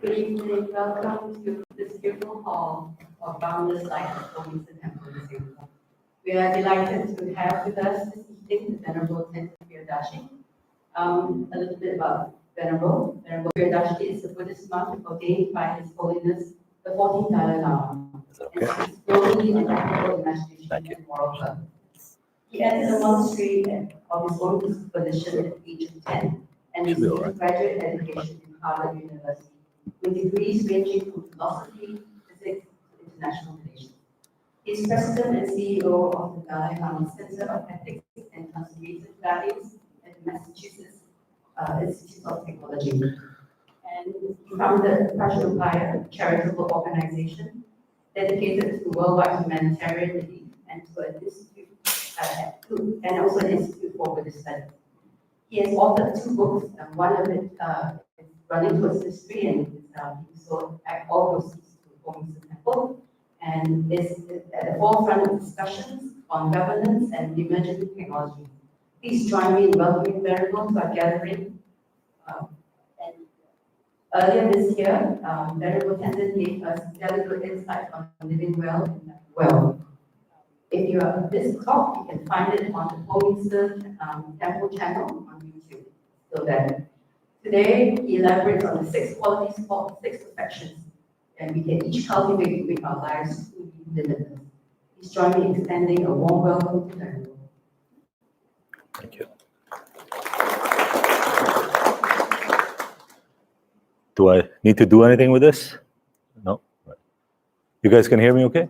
Good evening. Welcome to this beautiful hall of Boundless Light of Holiness Temple in Singapore. We are delighted to have with us this evening the Venerable Tenzin. A little bit about Venerable. Venerable Dashi is a Buddhist monk ordained by His Holiness the 14th Dalai Lama. Okay. And speaks globally on ethical imagination and moral purpose. He entered a monastery of his own disposition at the age of 10 and received graduate education in Harvard University with degrees ranging from philosophy, physics, to international relations. He is president and CEO of the Dalai Lama Center of Ethics and Conservative Values at the Massachusetts Institute of Technology. And he founded Prajnapaya, a charitable organization dedicated to worldwide humanitarian relief and to an institute, and also an institute for Buddhist studies. He has authored 2 books, and one of it is running towards history, and he sold all proceeds to Holiness Temple, and is at the forefront of discussions on governance and emerging technology. Please join me in welcoming Venerable to our gathering. And earlier this year, Venerable Tenzin gave us valuable insight on living well and well. If you are this talk, you can find it on the Holiness Temple channel on YouTube. So then, today he elaborates on the 6 qualities called 6 perfections, and we can each cultivate to make our lives truly limitless. Please join me in extending a warm welcome to Venerable. Thank you. Do I need to do anything with this? No? Right. You guys can hear me okay?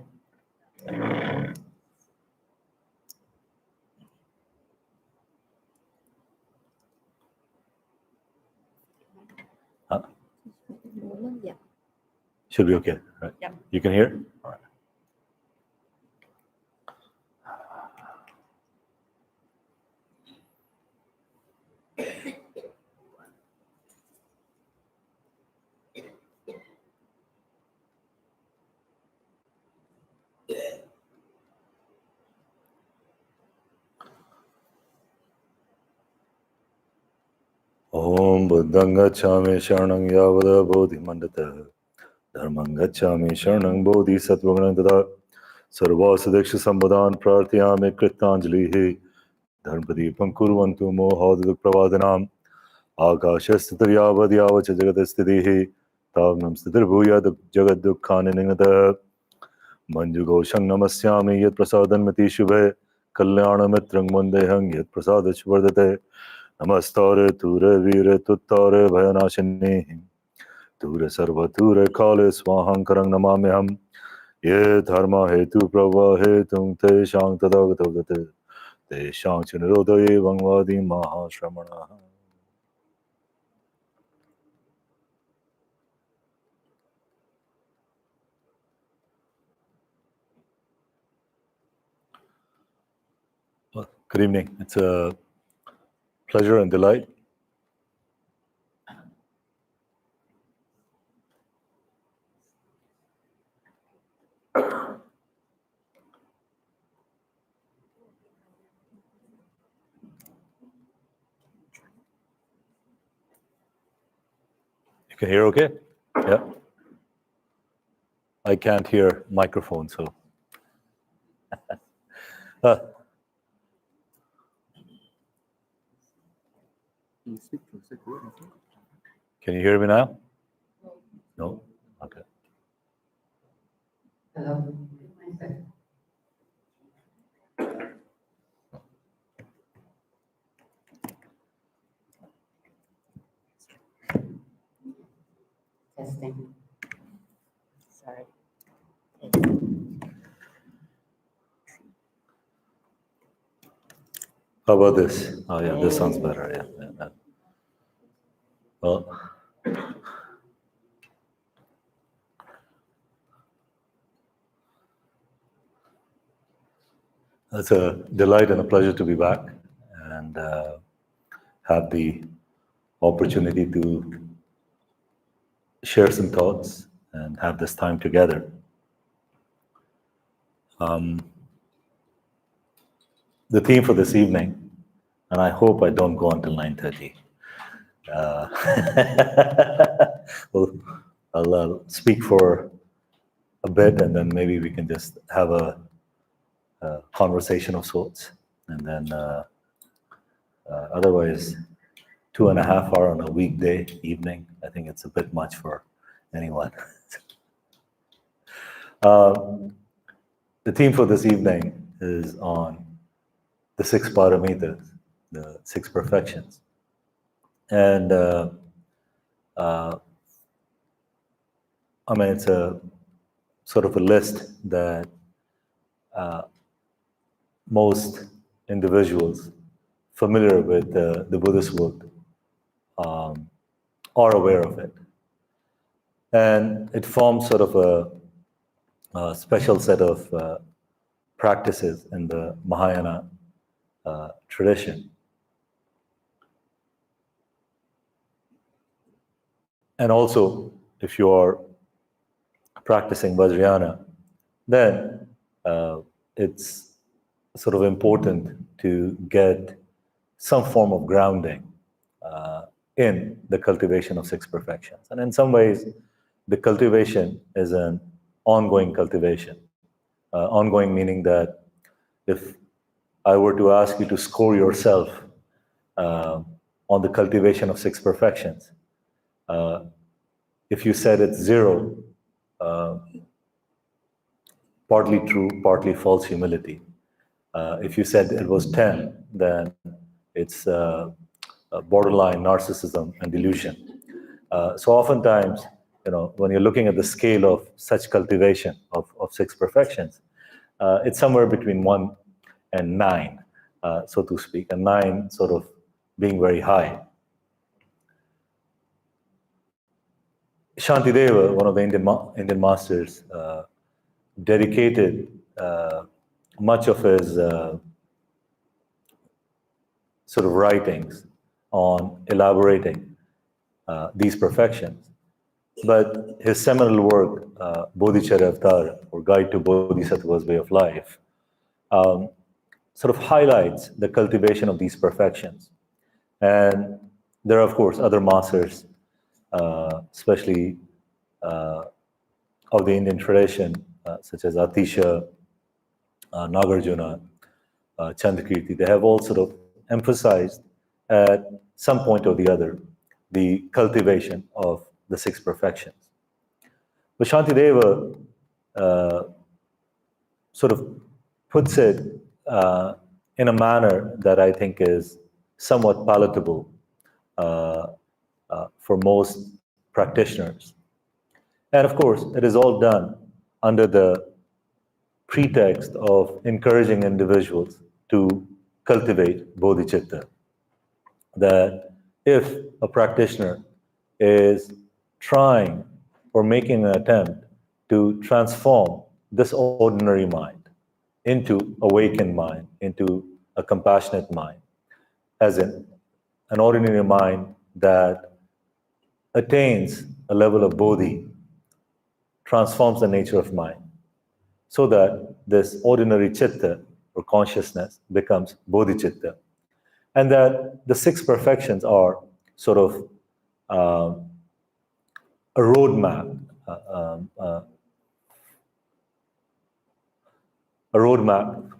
Huh? Yeah. Should be okay, right? Yep. You can hear? All right. Om Buddhang Gacchami Sharanang Yavada Bodhi Mandata Dharmang Gacchami Sharanang Bodhi Sattvaganang Tada Sarvasadeksha Sambadan Prarthiyami Kritanjalihi Dharmadipam Kurvantu Mohaduk Pravadhanam Akashastharyavadhyavacha Jagatasthidihi Tagnam Sthirbhuya Jagat Dukkhani Ningnata Manjugoshang Namasyami Yat Prasadan Mati Shubhe Kalyana Mitrang Mandehang Yat Prasadach Vardate Namastare Ture Vire Tuttare Bhayanashini Ture Sarva Ture Kale Swahankarang Namamyam Ye Dharma Hetu Prava Hetung Te Shang Tadagate Te Shang Chinirodaye Vangvadi Mahashramana. Well, good evening. It's a pleasure and delight You can hear okay? Yeah. I can't hear microphone, so. Can you hear me now? No? Okay. Hello. Testing. Sorry. How about this? Oh yeah, this sounds better. Yeah. Well, it's a delight and a pleasure to be back and have the opportunity to share some thoughts and have this time together. The theme for this evening, and I hope I don't go until 9:30. I'll speak for a bit, and then maybe we can just have a conversation of sorts. And then otherwise, 2.5 hours on a weekday evening, I think it's a bit much for anyone. The theme for this evening is on the 6 paramitas, the 6 perfections. And I mean, it's a sort of a list that most individuals familiar with the Buddhist work are aware of it. And it forms sort of a special set of practices in the Mahayana tradition. And also, if you are practicing Vajrayana, then it's sort of important to get some form of grounding in the cultivation of 6 perfections. And in some ways, the cultivation is an ongoing cultivation. Ongoing meaning that if I were to ask you to score yourself on the cultivation of 6 perfections, if you said it's 0, partly true, partly false humility. If you said it was 10, then it's borderline narcissism and delusion. So oftentimes, when you're looking at the scale of such cultivation of 6 perfections, it's somewhere between 1 and 9, so to speak, and 9 sort of being very high. Shantideva, one of the Indian masters, dedicated much of his sort of writings on elaborating these perfections. But his seminal work, Bodhicharya Avatar, or Guide to Bodhisattva's Way of Life, sort of highlights the cultivation of these perfections. And there are, of course, other masters, especially of the Indian tradition, such as Atisha, Nagarjuna, Chandrakirti. They have all sort of emphasized at some point or the other the cultivation of the 6 perfections. But Shantideva sort of puts it in a manner that I think is somewhat palatable for most practitioners. And of course, it is all done under the pretext of encouraging individuals to cultivate bodhicitta. That if a practitioner is trying or making an attempt to transform this ordinary mind into awakened mind, into a compassionate mind, as in an ordinary mind that attains a level of bodhi, transforms the nature of mind, so that this ordinary chitta or consciousness becomes bodhicitta. And that the 6 perfections are sort of a roadmap,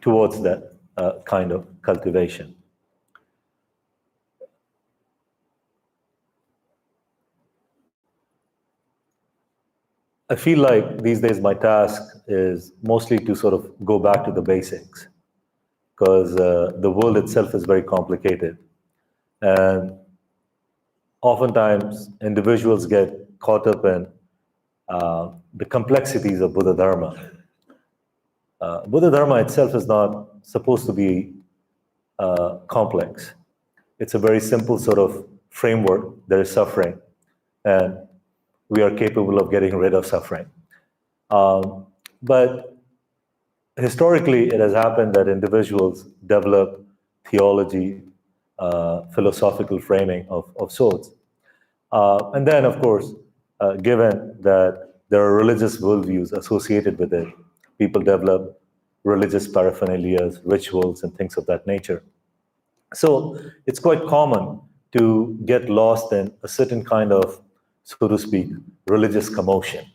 towards that kind of cultivation. I feel like these days my task is mostly to sort of go back to the basics, because the world itself is very complicated. And oftentimes individuals get caught up in the complexities of Buddha Dharma. Buddha Dharma itself is not supposed to be complex. It's a very simple sort of framework. There is suffering, and we are capable of getting rid of suffering. But historically, it has happened that individuals develop theology, philosophical framing of sorts. And then, of course, given that there are religious worldviews associated with it, people develop religious paraphernalia, rituals, and things of that nature. So it's quite common to get lost in a certain kind of so to speak, religious commotion,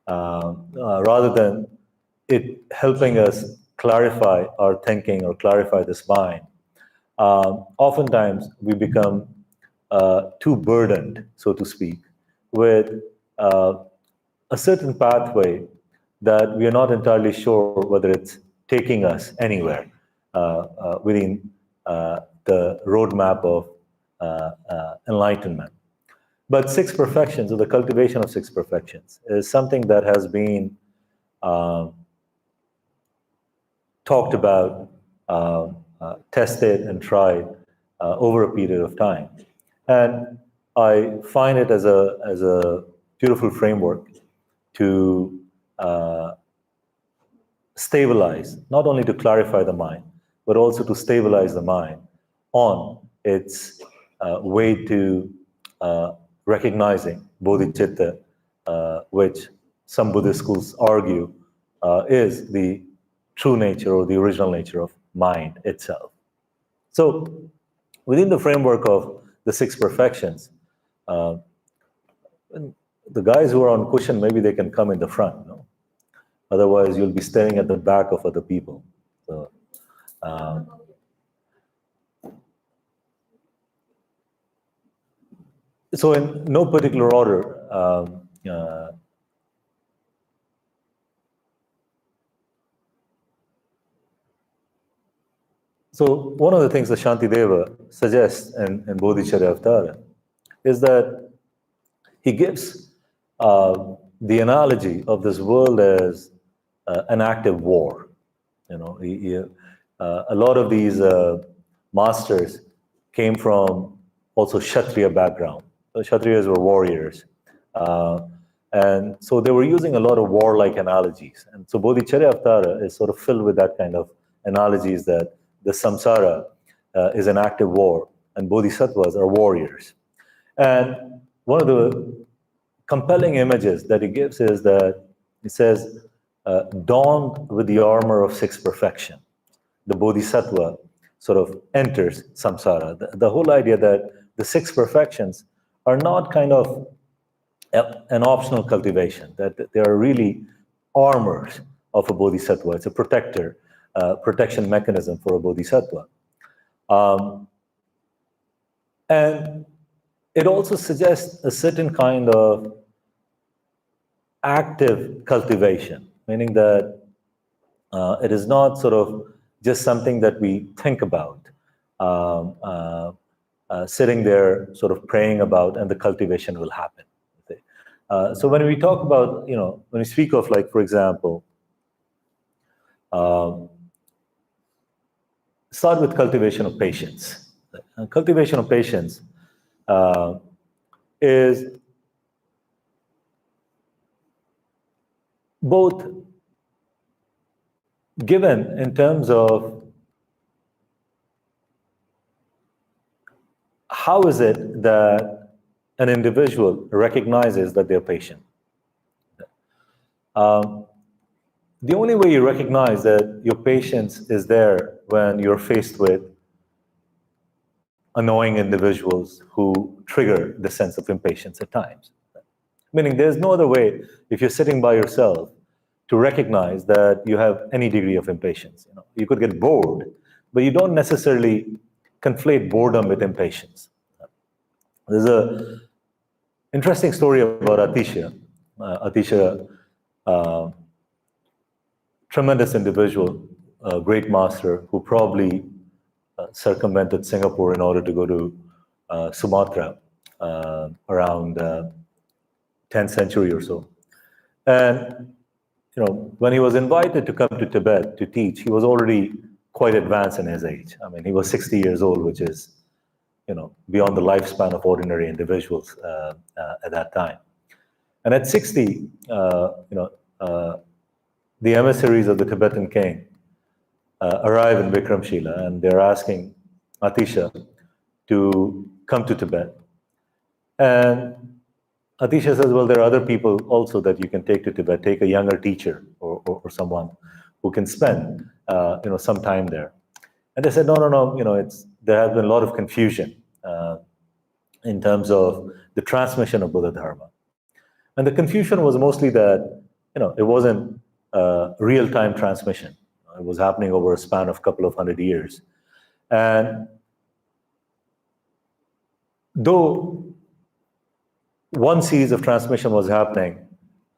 rather than it helping us clarify our thinking or clarify this mind. Oftentimes we become too burdened, so to speak, with a certain pathway that we are not entirely sure whether it's taking us anywhere within the roadmap of enlightenment. But six perfections, or the cultivation of six perfections, is something that has been talked about, tested, and tried over a period of time. And I find it as a beautiful framework to stabilize, not only to clarify the mind, but also to stabilize the mind on its way to recognizing bodhicitta, which some Buddhist schools argue is the true nature or the original nature of mind itself. So within the framework of the six perfections, the guys who are on cushion, maybe they can come in the front, no? Otherwise, you'll be staring at the back of other people. So in no particular order, so one of the things that Shantideva suggests in Bodhicharya Avtara is that he gives the analogy of this world as an active war. You know, a lot of these masters came from also Kshatriya background. The Kshatriyas were warriors. And so they were using a lot of warlike analogies. And so Bodhicharya Avtara is sort of filled with that kind of analogies, that the samsara is an active war and bodhisattvas are warriors. And one of the compelling images that he gives is that he says, donned with the armor of six perfection, the bodhisattva sort of enters samsara. The whole idea that the six perfections are not kind of an optional cultivation, that they are really armors of a bodhisattva. It's a protection mechanism for a bodhisattva. And it also suggests a certain kind of active cultivation, meaning that it is not sort of just something that we think about, sitting there sort of praying about, and the cultivation will happen. So when we talk about, you know, when we speak of, like, for example, start with cultivation of patience. Cultivation of patience is both given in terms of how is it that an individual recognizes that they're patient. The only way you recognize that your patience is there when you're faced with annoying individuals who trigger the sense of impatience at times. Meaning there's no other way, if you're sitting by yourself, to recognize that you have any degree of impatience. You know, you could get bored, but you don't necessarily conflate boredom with impatience. There's a interesting story about Atisha. Atisha, tremendous individual, great master who probably circumvented Singapore in order to go to Sumatra around 10th century or so. And you know, when he was invited to come to Tibet to teach, he was already quite advanced in his age. I mean, he was 60 years old, which is, you know, beyond the lifespan of ordinary individuals at that time. And at 60, the emissaries of the Tibetan king arrive in Vikramshila, and they're asking Atisha to come to Tibet. And Atisha says, well, there are other people also that you can take to Tibet. Take a younger teacher or someone who can spend some time there. And they said, no, you know, there has been a lot of confusion in terms of the transmission of Buddha Dharma. And the confusion was mostly that, it wasn't real-time transmission. It was happening over a span of a couple of 100 years. And though one series of transmission was happening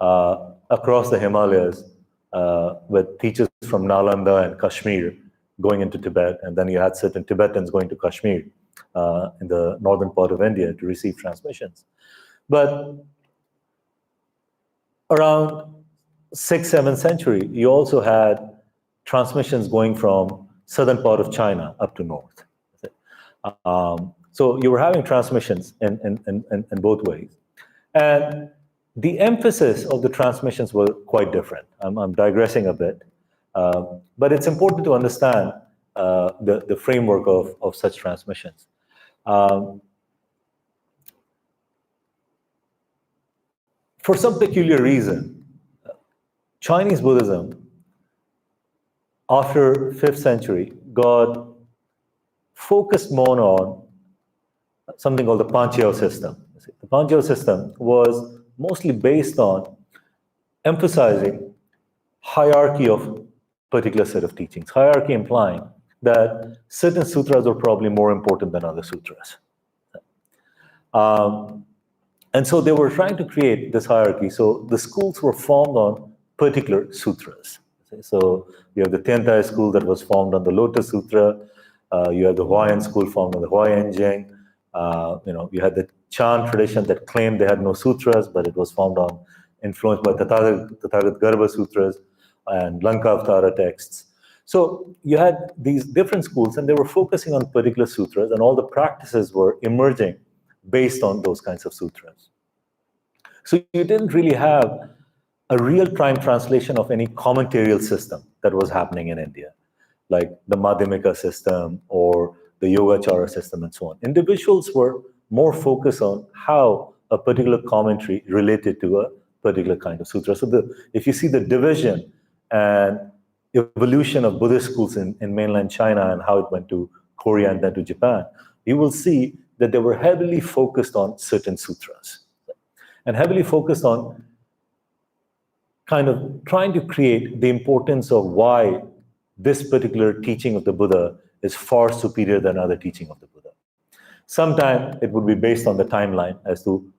across the Himalayas with teachers from Nalanda and Kashmir going into Tibet, and then you had certain Tibetans going to Kashmir in the northern part of India to receive transmissions. But around 6th, 7th century, you also had transmissions going from southern part of China up to north. So you were having transmissions in both ways. And the emphasis of the transmissions were quite different. I'm digressing a bit, but it's important to understand the framework of such transmissions. For some peculiar reason, Chinese Buddhism, after 5th century, got focused more on something called the Pancheo system. The Pancheo system was mostly based on emphasizing hierarchy of particular set of teachings. Hierarchy implying that certain sutras are probably more important than other sutras. And so they were trying to create this hierarchy. So the schools were formed on particular sutras. So you have the Tiantai school that was formed on the Lotus Sutra. You have the Huayan school formed on the Huayan Jing. You had the Chan tradition that claimed they had no sutras, but it was formed on, influenced by Tathagat Garbha sutras and Lanka Avtara texts. So you had these different schools, and they were focusing on particular sutras, and all the practices were emerging based on those kinds of sutras. So you didn't really have a real-time translation of any commentarial system that was happening in India, like the Madhyamika system or the Yogacara system and so on. Individuals were more focused on how a particular commentary related to a particular kind of sutra. So if you see the division and evolution of Buddhist schools in mainland China and how it went to Korea and then to Japan, you will see that they were heavily focused on certain sutras and heavily focused on kind of trying to create the importance of why this particular teaching of the Buddha is far superior than other teaching of the Buddha. Sometimes it would be based on the timeline as to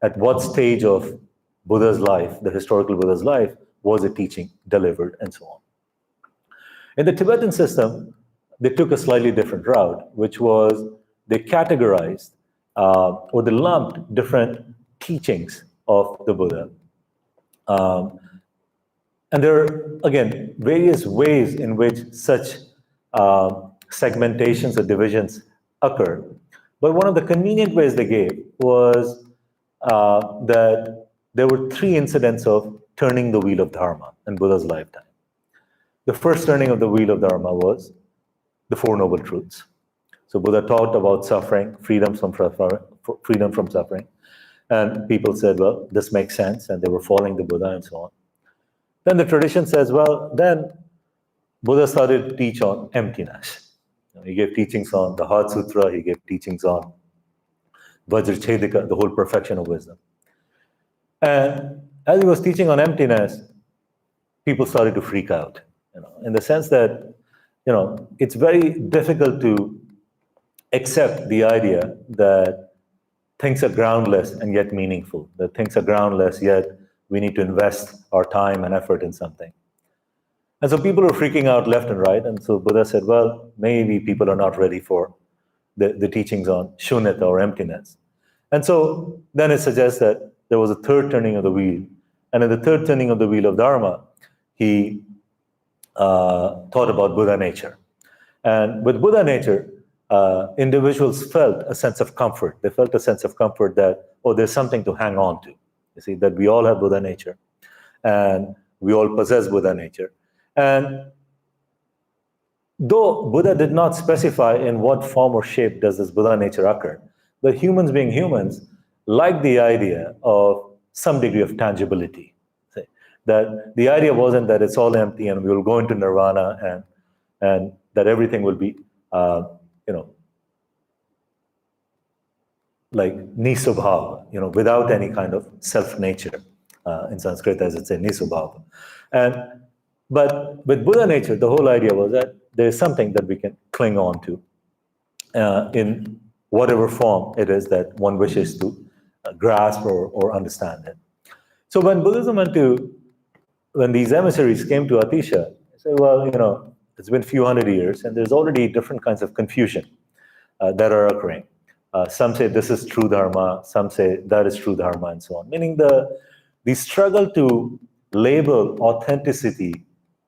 at what stage of Buddha's life, the historical Buddha's life, was a teaching delivered and so on. In the Tibetan system, they took a slightly different route, which was they categorized or they lumped different teachings of the Buddha. And there are, again, various ways in which such segmentations or divisions occur. But one of the convenient ways they gave was that there were 3 incidents of turning the wheel of Dharma in Buddha's lifetime. The first turning of the wheel of Dharma was the Four Noble Truths. So Buddha taught about suffering, freedom from suffering. And people said, well, this makes sense. And they were following the Buddha and so on. Then the tradition says, well, then Buddha started to teach on emptiness. He gave teachings on the Heart Sutra. He gave teachings on Vajrachedika, the whole perfection of wisdom. And as he was teaching on emptiness, people started to freak out, in the sense that, it's very difficult to accept the idea that things are groundless and yet meaningful, that things are groundless, yet we need to invest our time and effort in something. And so people are freaking out left and right. And so Buddha said, well, maybe people are not ready for the teachings on shunyata or emptiness. And so then it suggests that there was a third turning of the wheel. And in the third turning of the wheel of Dharma, he thought about Buddha nature. And with Buddha nature, individuals felt a sense of comfort. They felt a sense of comfort that, oh, there's something to hang on to. You see, that we all have Buddha nature. And we all possess Buddha nature. And though Buddha did not specify in what form or shape does this Buddha nature occur, but humans being humans like the idea of some degree of tangibility. See, that the idea wasn't that it's all empty and we will go into nirvana and that everything will be, like nisubhava, without any kind of self-nature. In Sanskrit, as it's a nisubhava. But with Buddha nature, the whole idea was that there is something that we can cling on to in whatever form it is that one wishes to grasp or understand it. So when when these emissaries came to Atisha, they said, well, it's been a few hundred years and there's already different kinds of confusion that are occurring. Some say this is true dharma, some say that is true dharma, and so on. Meaning the struggle to label authenticity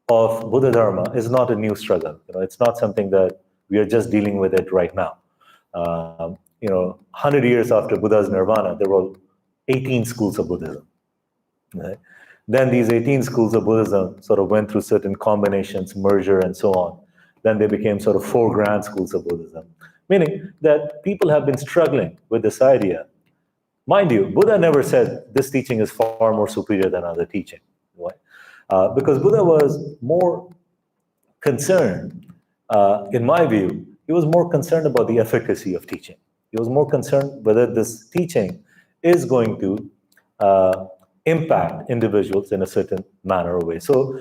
of Buddha dharma is not a new struggle. It's not something that we are just dealing with it right now. 100 years after Buddha's nirvana, there were 18 schools of Buddhism. Right? Then these 18 schools of Buddhism sort of went through certain combinations, merger, and so on. Then they became sort of 4 grand schools of Buddhism, meaning that people have been struggling with this idea. Mind you, Buddha never said this teaching is far more superior than other teaching. Right? Because Buddha was more concerned, in my view, he was more concerned about the efficacy of teaching. He was more concerned whether this teaching is going to impact individuals in a certain manner or way. So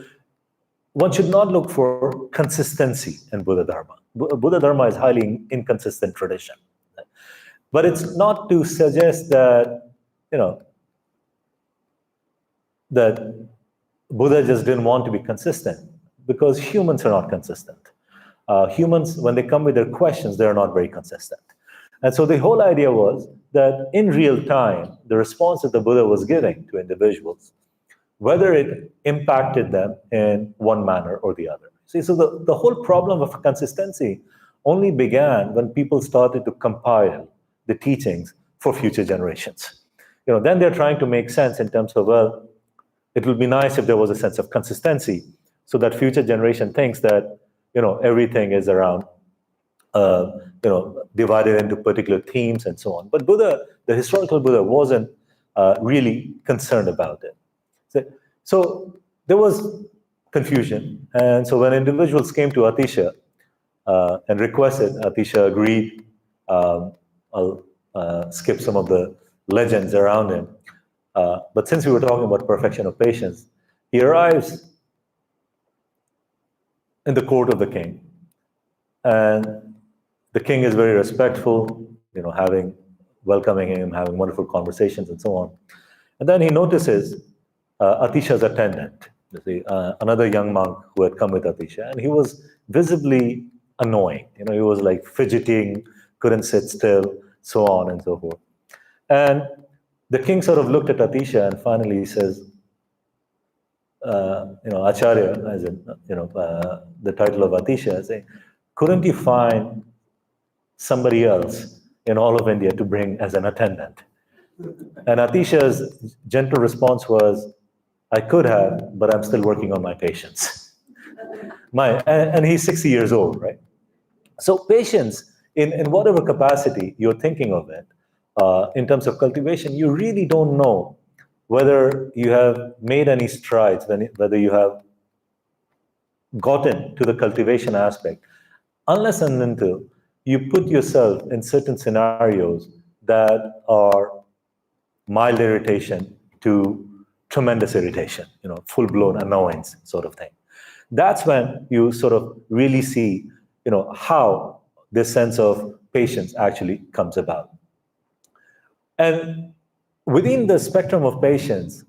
one should not look for consistency in Buddha Dharma. Buddha Dharma is highly inconsistent tradition. But it's not to suggest that, that Buddha just didn't want to be consistent, because humans are not consistent. Humans, when they come with their questions, they're not very consistent. And so the whole idea was that in real time, the response that the Buddha was giving to individuals, whether it impacted them in one manner or the other. See, so the whole problem of consistency only began when people started to compile the teachings for future generations. Then they're trying to make sense in terms of, well, it would be nice if there was a sense of consistency so that future generation thinks that, everything is around, divided into particular themes and so on. But Buddha, the historical Buddha, wasn't really concerned about it. So there was confusion. And so when individuals came to Atisha and requested, Atisha agreed. I'll skip some of the legends around him. But since we were talking about perfection of patience, he arrives in the court of the king. And the king is very respectful, welcoming him, having wonderful conversations and so on. And then he notices Atisha's attendant, another young monk who had come with Atisha, and he was visibly annoying. He was like fidgeting, couldn't sit still, so on and so forth. And the king sort of looked at Atisha and finally he says, Acharya, as in, the title of Atisha, saying, couldn't you find somebody else in all of India to bring as an attendant? And Atisha's gentle response was, I could have, but I'm still working on my patience. And he's 60 years old, right? So patience, in whatever capacity you're thinking of it, in terms of cultivation, you really don't know whether you have made any strides, whether you have gotten to the cultivation aspect, unless and until you put yourself in certain scenarios that are mild irritation to tremendous irritation, full-blown annoyance sort of thing. That's when you sort of really see, how this sense of patience actually comes about. And within the spectrum of patience,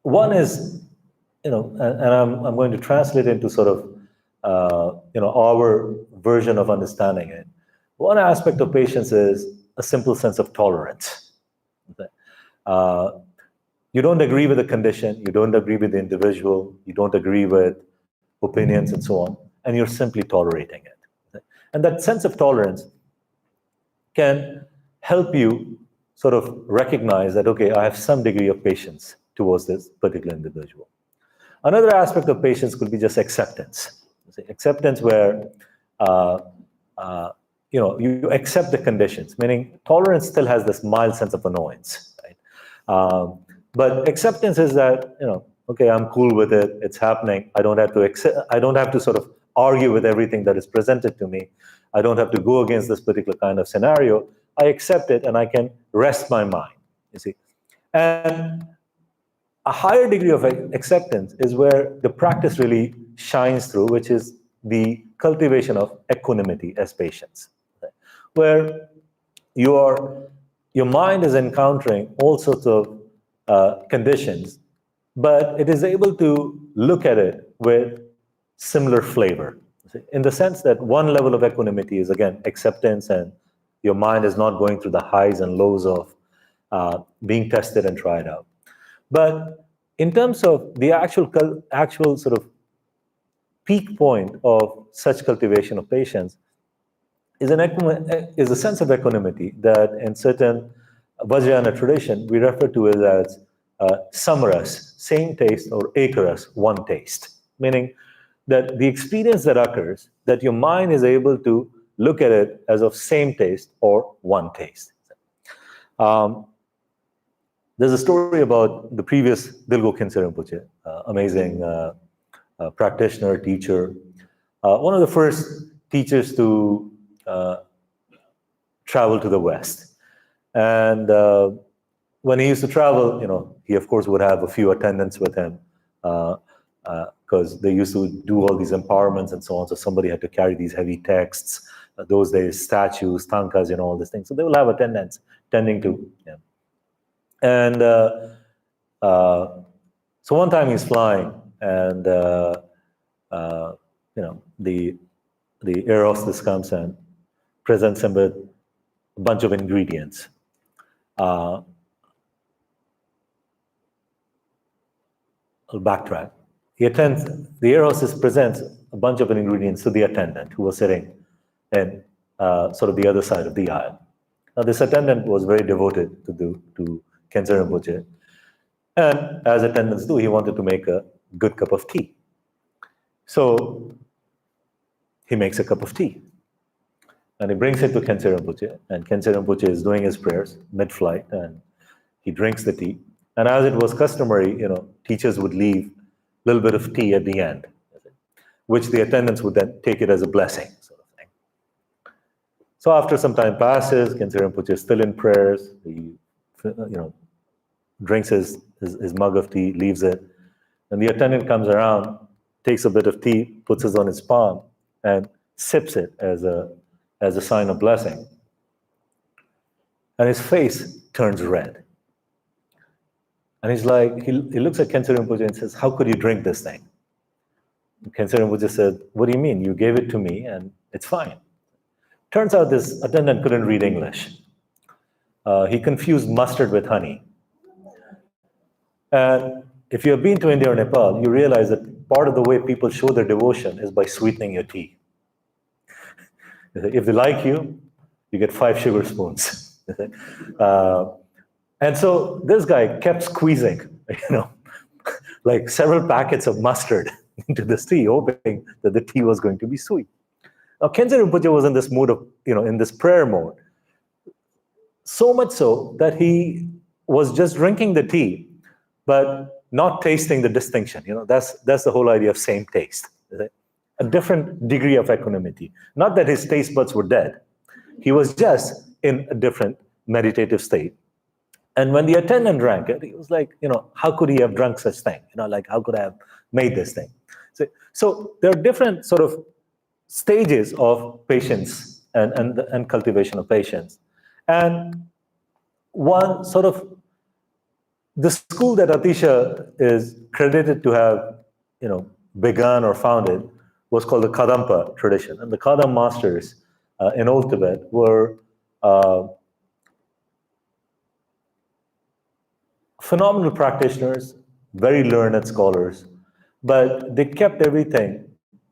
one is, and I'm going to translate into sort of, our version of understanding it. One aspect of patience is a simple sense of tolerance. Okay? You don't agree with the condition, you don't agree with the individual, you don't agree with opinions and so on, and you're simply tolerating it. Okay? And that sense of tolerance can help you sort of recognize that, okay, I have some degree of patience towards this particular individual. Another aspect of patience could be just acceptance. Acceptance where, you accept the conditions, meaning tolerance still has this mild sense of annoyance, right? But acceptance is that, okay, I'm cool with it, it's happening. I don't have to sort of argue with everything that is presented to me. I don't have to go against this particular kind of scenario. I accept it and I can rest my mind, you see. And a higher degree of acceptance is where the practice really shines through, which is the cultivation of equanimity as patience, where your mind is encountering all sorts of conditions, but it is able to look at it with similar flavor, in the sense that one level of equanimity is, again, acceptance, and your mind is not going through the highs and lows of being tested and tried out. But in terms of the actual sort of peak point of such cultivation of patience is a sense of equanimity that in certain Vajrayana tradition we refer to it as samaras, same taste, or ekaras, one taste, meaning that the experience that occurs, that your mind is able to look at it as of same taste or one taste. There's a story about the previous Dilgo Khyentse Rinpoche, amazing practitioner, teacher, one of the first teachers to travel to the West. And when he used to travel, he of course would have a few attendants with him, because they used to do all these empowerments and so on. So somebody had to carry these heavy texts. Those days, statues, tankas, all these things. So they will have attendants tending to him. And so one time he's flying, and the air hostess comes and presents him with a bunch of ingredients. I'll backtrack. The air hostess presents a bunch of ingredients to the attendant who was sitting in sort of the other side of the aisle. Now, this attendant was very devoted to Khyentse Rinpoche, and as attendants do, he wanted to make a good cup of tea. So he makes a cup of tea, and he brings it to Khyentse Rinpoche, and Khyentse Rinpoche is doing his prayers mid-flight, and he drinks the tea. And as it was customary, teachers would leave a little bit of tea at the end, which the attendants would then take it as a blessing, sort of thing. So after some time passes, Khyentse Rinpoche is still in prayers. He, drinks his mug of tea, leaves it, and the attendant comes around, takes a bit of tea, puts it on his palm, and sips it as a sign of blessing. And his face turns red. And he's like, he looks at Khyentse Rinpoche and says, "How could you drink this thing?" And Khyentse Rinpoche said, "What do you mean? You gave it to me and it's fine." Turns out this attendant couldn't read English. He confused mustard with honey. And if you have been to India or Nepal, you realize that part of the way people show their devotion is by sweetening your tea. If they like you, you get 5 sugar spoons. And so this guy kept squeezing, like several packets of mustard into this tea, hoping that the tea was going to be sweet. Now, Khyentse Rinpoche was in this mood of, in this prayer mode, so much so that he was just drinking the tea, but not tasting the distinction. That's the whole idea of same taste. A different degree of equanimity. Not that his taste buds were dead. He was just in a different meditative state. And when the attendant drank it, he was like, how could he have drunk such thing? How could I have made this thing? So there are different sort of stages of patience and cultivation of patience. And one sort of, the school that Atisha is credited to have, begun or founded was called the Kadampa tradition. And the Kadam masters in Old Tibet were phenomenal practitioners, very learned scholars, but they kept everything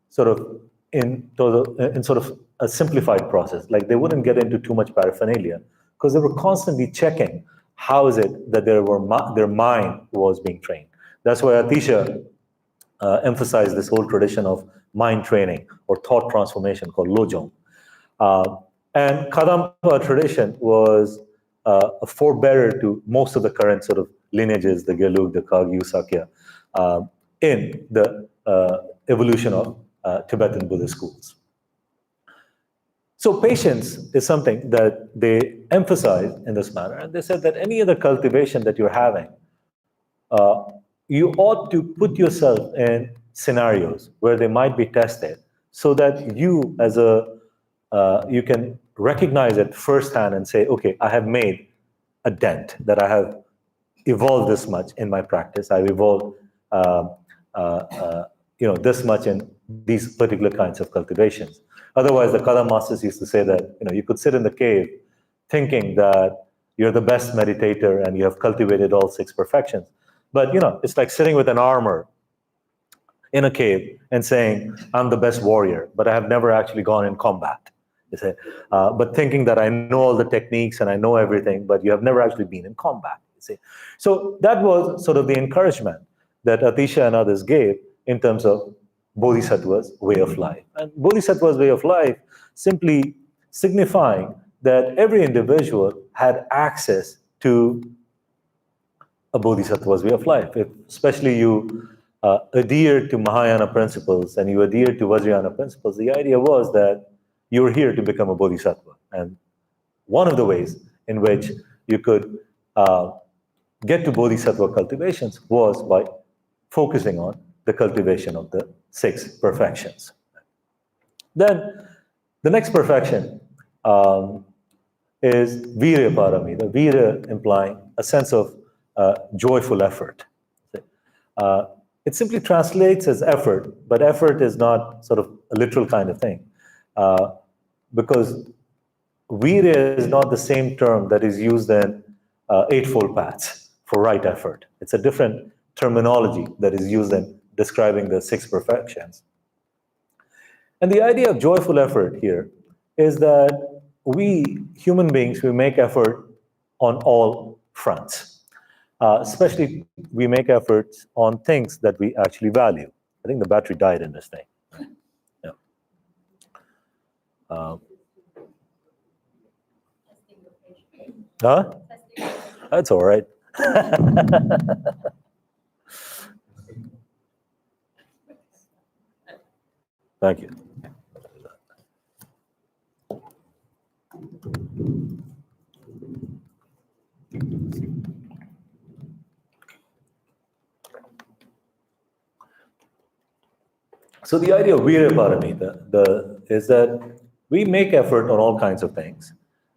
sort of in sort of a simplified process. Like, they wouldn't get into too much paraphernalia because they were constantly checking how is it that their mind was being trained. That's why Atisha emphasized this whole tradition of mind training or thought transformation called Lojong. And Kadampa tradition was a forebearer to most of the current sort of lineages, the Gelug, the Kagyu, Sakya, in the evolution of Tibetan Buddhist schools. So patience is something that they emphasize in this manner. And they said that any other cultivation that you're having, uh, you ought to put yourself in scenarios where they might be tested so that you as a you can recognize it firsthand and say, okay, I have made a dent, that I have evolved this much in my practice. I've evolved this much in these particular kinds of cultivations. Otherwise, the Kala masters used to say that you could sit in the cave thinking that you're the best meditator and you have cultivated all six perfections. But it's like sitting with an armor in a cave and saying, I'm the best warrior, but I have never actually gone in combat. You say, but thinking that I know all the techniques and I know everything, but you have never actually been in combat. You see, so that was sort of the encouragement that Atisha and others gave in terms of Bodhisattva's way of life. And Bodhisattva's way of life simply signifying that every individual had access to a Bodhisattva's way of life. If especially you adhere to Mahayana principles and you adhere to Vajrayana principles, the idea was that you're here to become a Bodhisattva. And one of the ways in which you could get to Bodhisattva cultivations was by focusing on the cultivation of the six perfections. Then the next perfection is Virya Parami, the Virya implying a sense of joyful effort. It simply translates as effort, but effort is not sort of a literal kind of thing. Because Virya is not the same term that is used in Eightfold Paths for right effort. It's a different terminology that is used in describing the six perfections. And the idea of joyful effort here is that we human beings, we make effort on all fronts. Especially we make efforts on things that we actually value. I think the battery died in this thing. Yeah. Huh? That's all right. Thank you. So the idea of Virya Paramita is that we make effort on all kinds of things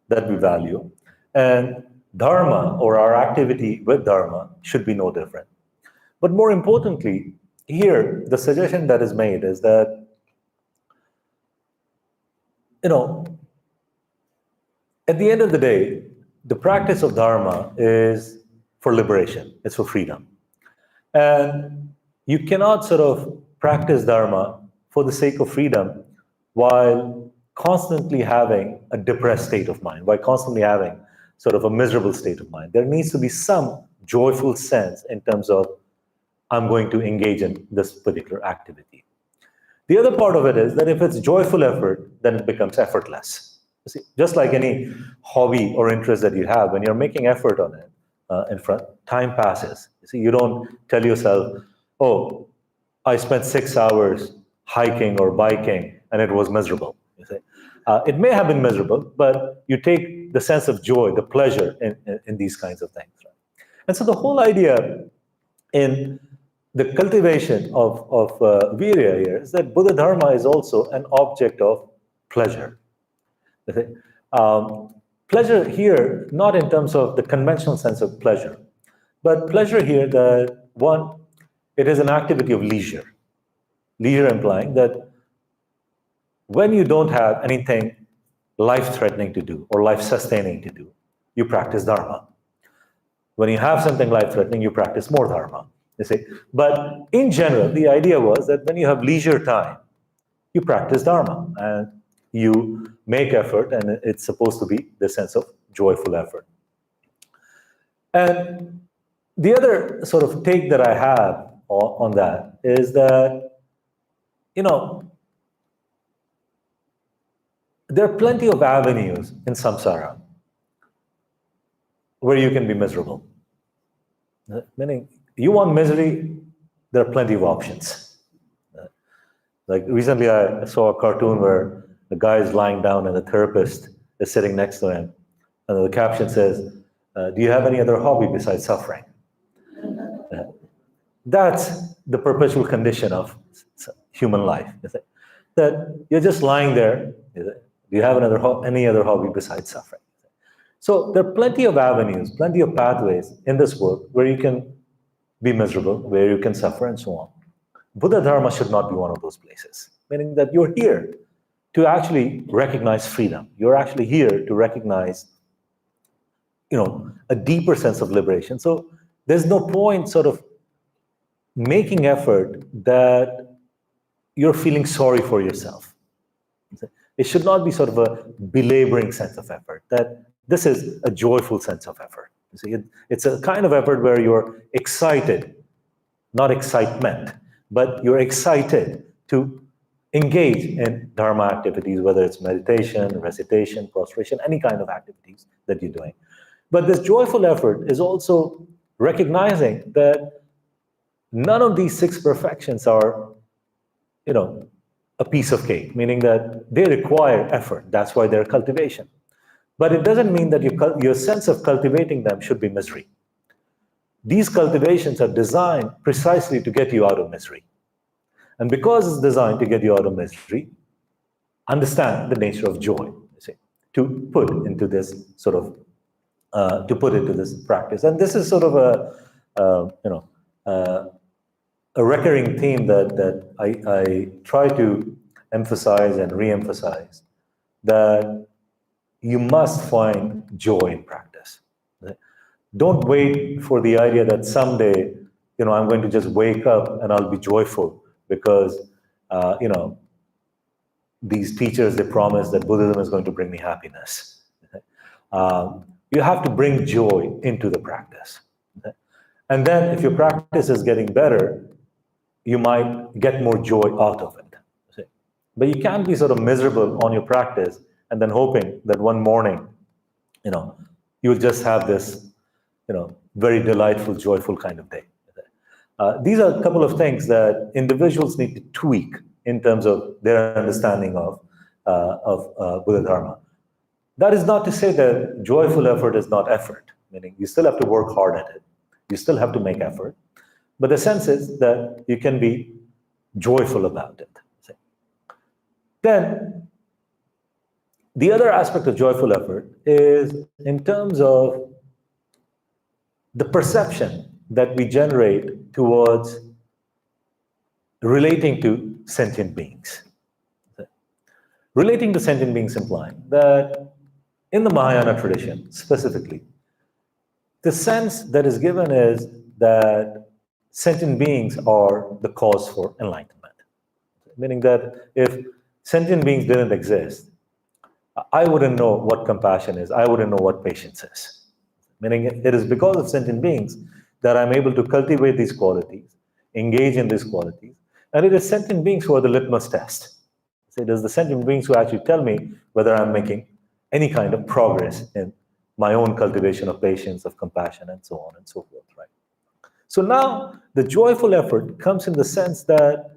that we value, and Dharma, or our activity with Dharma, should be no different. But more importantly, here, the suggestion that is made is that, at the end of the day, the practice of Dharma is for liberation, it's for freedom. And you cannot sort of practice Dharma for the sake of freedom while constantly having a depressed state of mind, while constantly having sort of a miserable state of mind. There needs to be some joyful sense in terms of, I'm going to engage in this particular activity. The other part of it is that if it's joyful effort, then it becomes effortless. You see, just like any hobby or interest that you have, when you're making effort on it, in front, time passes. You see, you don't tell yourself, oh, I spent 6 hours hiking or biking and it was miserable. You see, it may have been miserable, but you take the sense of joy, the pleasure in these kinds of things. Right? And so the whole idea in the cultivation of virya here is that Buddha Dharma is also an object of pleasure. Pleasure here, not in terms of the conventional sense of pleasure, but pleasure here that, one, it is an activity of leisure. Leisure implying that when you don't have anything life-threatening to do or life-sustaining to do, you practice Dharma. When you have something life-threatening, you practice more Dharma. You see? But in general, the idea was that when you have leisure time, you practice Dharma and you make effort, and it's supposed to be the sense of joyful effort. And the other sort of take that I have on that is that, there are plenty of avenues in samsara where you can be miserable. Meaning, you want misery, there are plenty of options. Like recently I saw a cartoon where the guy is lying down and the therapist is sitting next to him. And the caption says, do you have any other hobby besides suffering? That's the perpetual condition of human life. Is it? That you're just lying there. Is it? Do you have any other hobby besides suffering? So there are plenty of avenues, plenty of pathways in this world where you can be miserable, where you can suffer, and so on. Buddha Dharma should not be one of those places, meaning that you're here to actually recognize freedom. You're actually here to recognize, a deeper sense of liberation. So there's no point sort of making effort that you're feeling sorry for yourself. It should not be sort of a belaboring sense of effort, that this is a joyful sense of effort. You see, it's a kind of effort where you're excited, not excitement, but you're excited to engage in Dharma activities, whether it's meditation, recitation, prostration, any kind of activities that you're doing. But this joyful effort is also recognizing that none of these 6 perfections are, a piece of cake, meaning that they require effort. That's why they're cultivation. But it doesn't mean that your sense of cultivating them should be misery. These cultivations are designed precisely to get you out of misery. And because it's designed to get you out of misery, understand the nature of joy, you see, to put into this sort of, practice. And this is sort of a recurring theme that I try to emphasize and re-emphasize, that you must find joy in practice. Don't wait for the idea that someday, I'm going to just wake up and I'll be joyful because, these teachers, they promise that Buddhism is going to bring me happiness. You have to bring joy into the practice. And then if your practice is getting better, you might get more joy out of it. But you can't be sort of miserable on your practice and then hoping that one morning, you'll just have this, very delightful, joyful kind of day. These are a couple of things that individuals need to tweak in terms of their understanding of Buddha Dharma. That is not to say that joyful effort is not effort, meaning you still have to work hard at it. You still have to make effort. But the sense is that you can be joyful about it. Then, the other aspect of joyful effort is in terms of the perception that we generate towards relating to sentient beings. Relating to sentient beings implying that in the Mahayana tradition, specifically, the sense that is given is that sentient beings are the cause for enlightenment. Meaning that if sentient beings didn't exist, I wouldn't know what compassion is. I wouldn't know what patience is. Meaning it is because of sentient beings that I'm able to cultivate these qualities, engage in these qualities. And it is sentient beings who are the litmus test. So it is the sentient beings who actually tell me whether I'm making any kind of progress in my own cultivation of patience, of compassion, and so on and so forth, right? So now the joyful effort comes in the sense that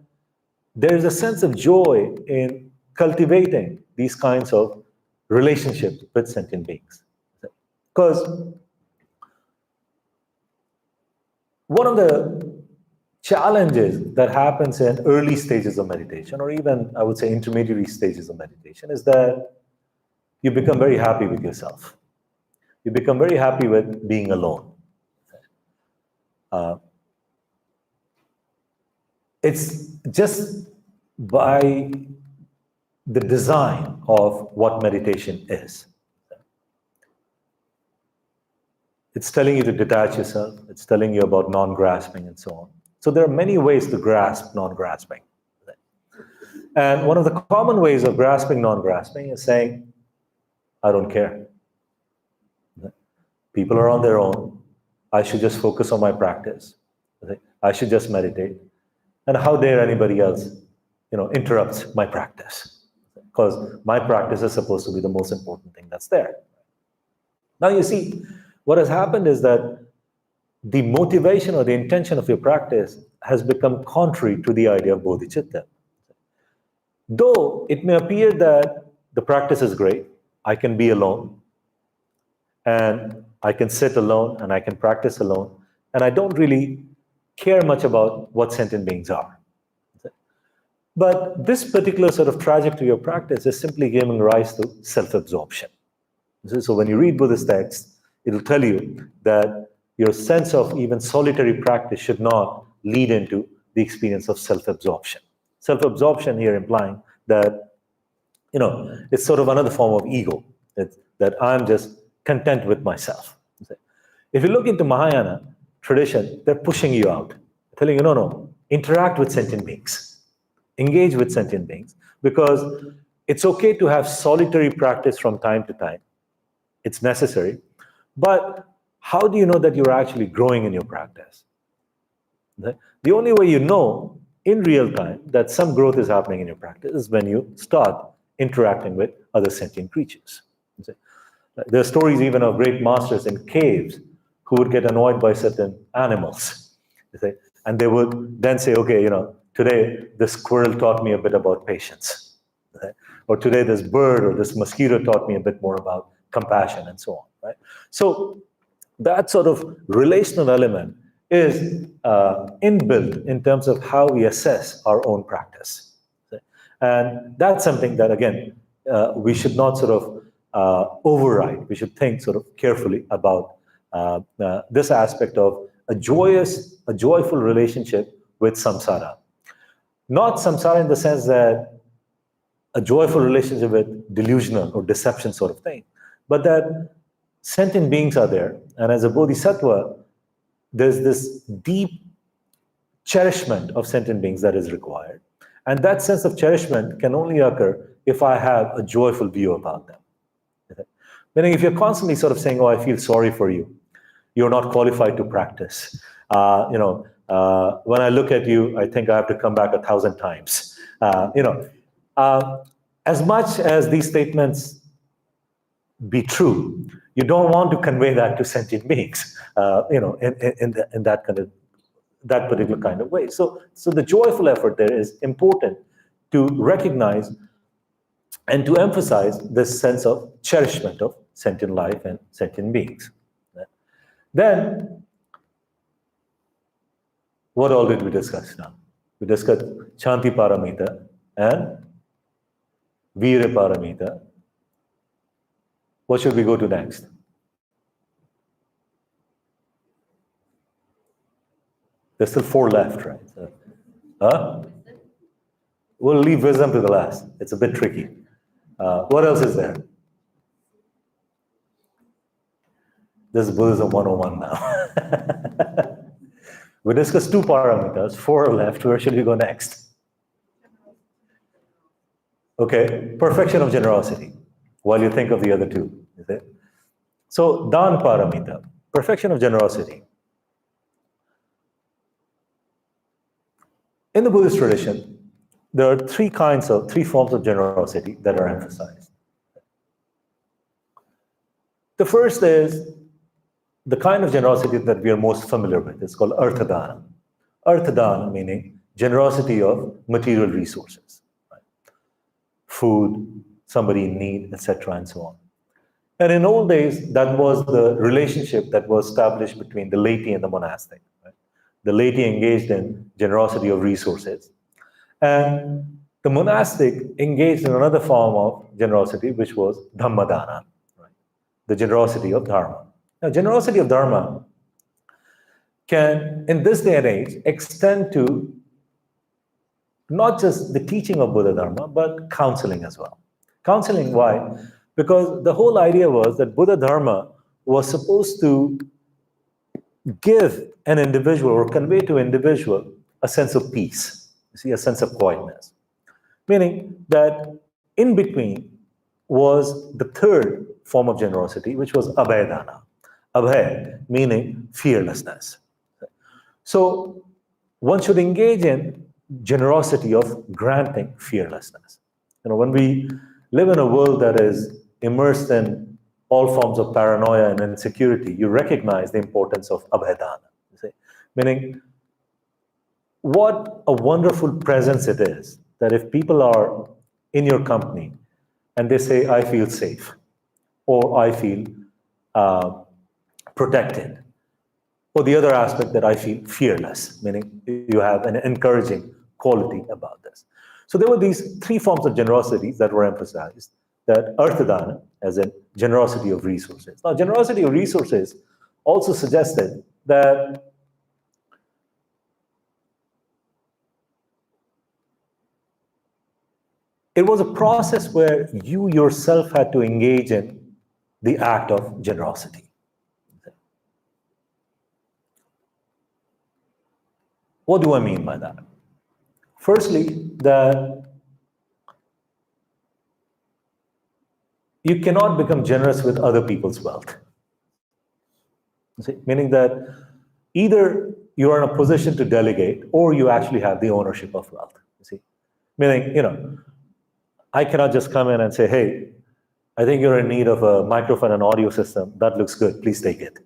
there is a sense of joy in cultivating these kinds of relationships with sentient beings. Because one of the challenges that happens in early stages of meditation, or even I would say intermediary stages of meditation, is that you become very happy with yourself. You become very happy with being alone. It's just by the design of what meditation is. It's telling you to detach yourself. It's telling you about non-grasping and so on. So there are many ways to grasp non-grasping. And one of the common ways of grasping non-grasping is saying, I don't care. People are on their own. I should just focus on my practice. I should just meditate. And how dare anybody else, interrupt my practice? Because my practice is supposed to be the most important thing that's there. Now you see, what has happened is that the motivation or the intention of your practice has become contrary to the idea of bodhicitta. Though it may appear that the practice is great, I can be alone, and I can sit alone, and I can practice alone, and I don't really care much about what sentient beings are. But this particular sort of trajectory of practice is simply giving rise to self-absorption. So when you read Buddhist texts, it'll tell you that your sense of even solitary practice should not lead into the experience of self-absorption. Self-absorption here implying that, it's sort of another form of ego, that I'm just content with myself. If you look into Mahayana tradition, they're pushing you out, telling you, no, interact with sentient beings, engage with sentient beings, because it's okay to have solitary practice from time to time. It's necessary. But how do you know that you're actually growing in your practice? The only way you know in real time that some growth is happening in your practice is when you start interacting with other sentient creatures. There are stories even of great masters in caves who would get annoyed by certain animals. And they would then say, okay, today this squirrel taught me a bit about patience. Or today this bird or this mosquito taught me a bit more about compassion, and so on. Right? So that sort of relational element is inbuilt in terms of how we assess our own practice. And that's something that, again, we should not sort of override. We should think sort of carefully about this aspect of a joyful relationship with samsara. Not samsara in the sense that a joyful relationship with delusional or deception sort of thing, but that sentient beings are there, and as a bodhisattva, there's this deep cherishment of sentient beings that is required. And that sense of cherishment can only occur if I have a joyful view about them. Meaning, if you're constantly sort of saying, oh, I feel sorry for you, you're not qualified to practice. When I look at you, I think I have to come back 1,000 times. As much as these statements be true, you don't want to convey that to sentient beings, in that particular kind of way. So the joyful effort there is important to recognize and to emphasize this sense of cherishment of sentient life and sentient beings. Then, what all did we discuss now? We discussed Chanti Paramita and Veera Paramita. What should we go to next? There's still 4 left, right? We'll leave wisdom to the last. It's a bit tricky. What else is there? This is Buddhism 101 now. We discussed 2 paramitas, 4 are left. Where should we go next? Okay, perfection of generosity, while you think of the other 2. Is it? So, Dan paramita, perfection of generosity. In the Buddhist tradition, there are 3 forms of generosity that are emphasized. The first is the kind of generosity that we are most familiar with. It's called arthadana. Arthadana meaning generosity of material resources, right? Food, somebody in need, etc., and so on. And in old days, that was the relationship that was established between the laity and the monastic. Right? The laity engaged in generosity of resources, and the monastic engaged in another form of generosity, which was dhammadana, right? The generosity of dharma. Now, generosity of dharma can, in this day and age, extend to not just the teaching of Buddha Dharma, but counseling as well. Counseling, why? Because the whole idea was that Buddha Dharma was supposed to give an individual or convey to an individual a sense of peace, a sense of quietness. Meaning that in between was the 3rd form of generosity, which was abhayadana. Abhay meaning fearlessness. So one should engage in generosity of granting fearlessness. When we live in a world that is immersed in all forms of paranoia and insecurity, you recognize the importance of abhayadana. Meaning, what a wonderful presence it is that if people are in your company and they say, I feel safe, or I feel protected, or the other aspect that I feel fearless, meaning you have an encouraging quality about this. So there were these three forms of generosity that were emphasized, that arthadana, as in generosity of resources. Now, generosity of resources also suggested that it was a process where you yourself had to engage in the act of generosity. What do I mean by that? Firstly, that you cannot become generous with other people's wealth. See? Meaning that either you are in a position to delegate or you actually have the ownership of wealth. You see? Meaning, I cannot just come in and say, hey, I think you're in need of a microphone and audio system. That looks good. Please take it.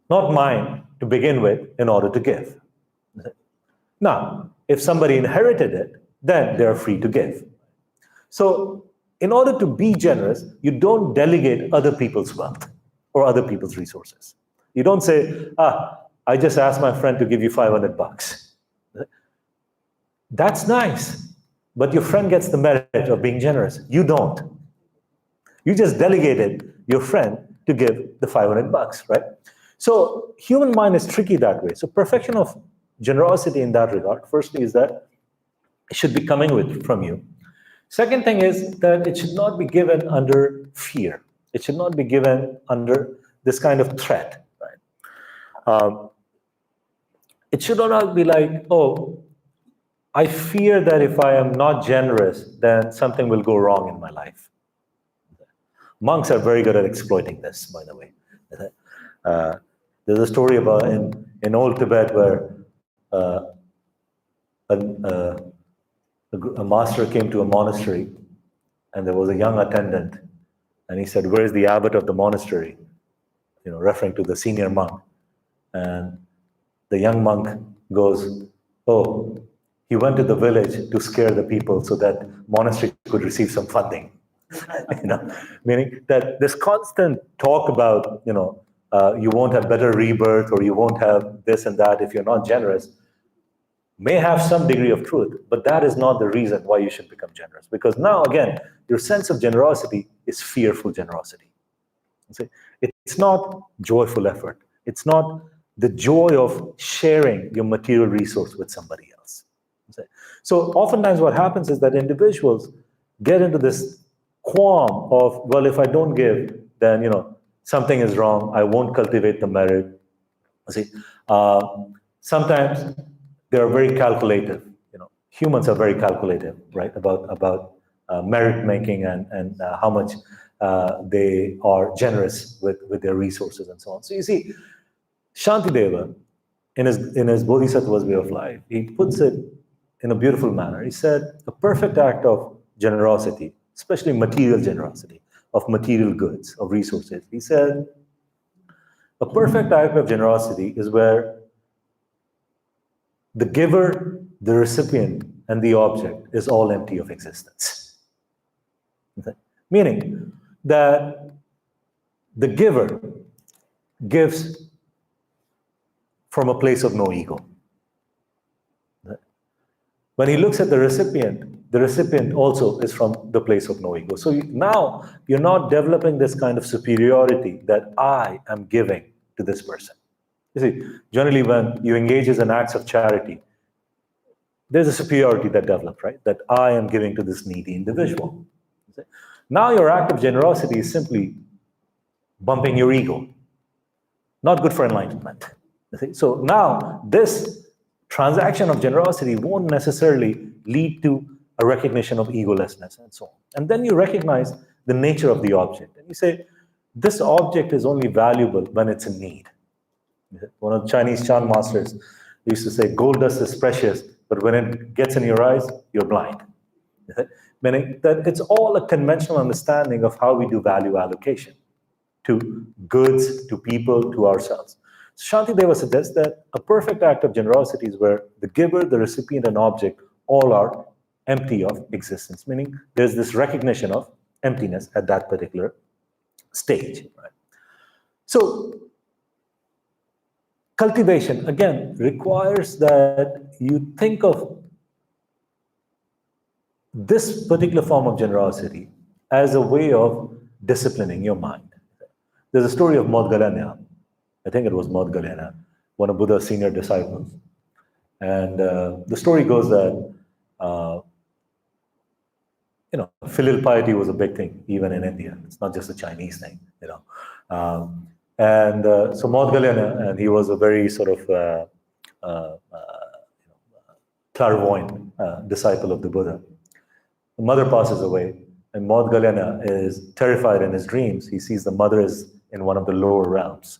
Not mine to begin with in order to give. Now, if somebody inherited it, then they're free to give. So in order to be generous, you don't delegate other people's wealth or other people's resources. You don't say, I just asked my friend to give you $500. That's nice, but your friend gets the merit of being generous. You don't. You just delegated your friend to give the $500, right? So human mind is tricky that way. So perfection of generosity in that regard, firstly, is that it should be coming from you. Second thing is that it should not be given under fear. It should not be given under this kind of threat, right? It should not be like, oh, I fear that if I am not generous, then something will go wrong in my life. Monks are very good at exploiting this, by the way. There's a story about in old Tibet where a master came to a monastery and there was a young attendant and he said, where's the abbot of the monastery? Referring to the senior monk. And the young monk goes, oh, he went to the village to scare the people so that monastery could receive some funding. Meaning that this constant talk about, you won't have better rebirth or you won't have this and that if you're not generous, may have some degree of truth, but that is not the reason why you should become generous. Because now, again, your sense of generosity is fearful generosity. It's not joyful effort. It's not the joy of sharing your material resource with somebody else. So oftentimes what happens is that individuals get into this qualm of, well, if I don't give, then, something is wrong. I won't cultivate the merit. Sometimes they're very calculative. Humans are very calculative, right? About merit making and how much they are generous with their resources and so on. So you see, Shantideva, in his Bodhisattva's way of life, he puts it in a beautiful manner. He said, a perfect act of generosity, especially material generosity, of material goods, of resources. He said, a perfect act of generosity is where the giver, the recipient, and the object is all empty of existence. Meaning that the giver gives from a place of no ego. When he looks at the recipient also is from the place of no ego. So now you're not developing this kind of superiority that I am giving to this person. You see, generally when you engage in acts of charity, there's a superiority that develops, right? That I am giving to this needy individual. Now your act of generosity is simply bumping your ego. Not good for enlightenment. So now this transaction of generosity won't necessarily lead to a recognition of egolessness and so on. And then you recognize the nature of the object. And you say, this object is only valuable when it's in need. One of the Chinese Chan masters used to say, gold dust is precious, but when it gets in your eyes, you're blind. Meaning that it's all a conventional understanding of how we do value allocation to goods, to people, to ourselves. Shantideva suggests that a perfect act of generosity is where the giver, the recipient, and object all are empty of existence, meaning there's this recognition of emptiness at that particular stage. Right? So cultivation, again, requires that you think of this particular form of generosity as a way of disciplining your mind. There's a story of Maudgallania. I think it was Maudgallania, one of Buddha's senior disciples. And the story goes that, filial piety was a big thing, even in India. It's not just a Chinese thing, So Maudgallania, and he was a very sort of clairvoyant disciple of the Buddha. The mother passes away, and Maudgallania is terrified in his dreams. He sees the mother is in one of the lower realms.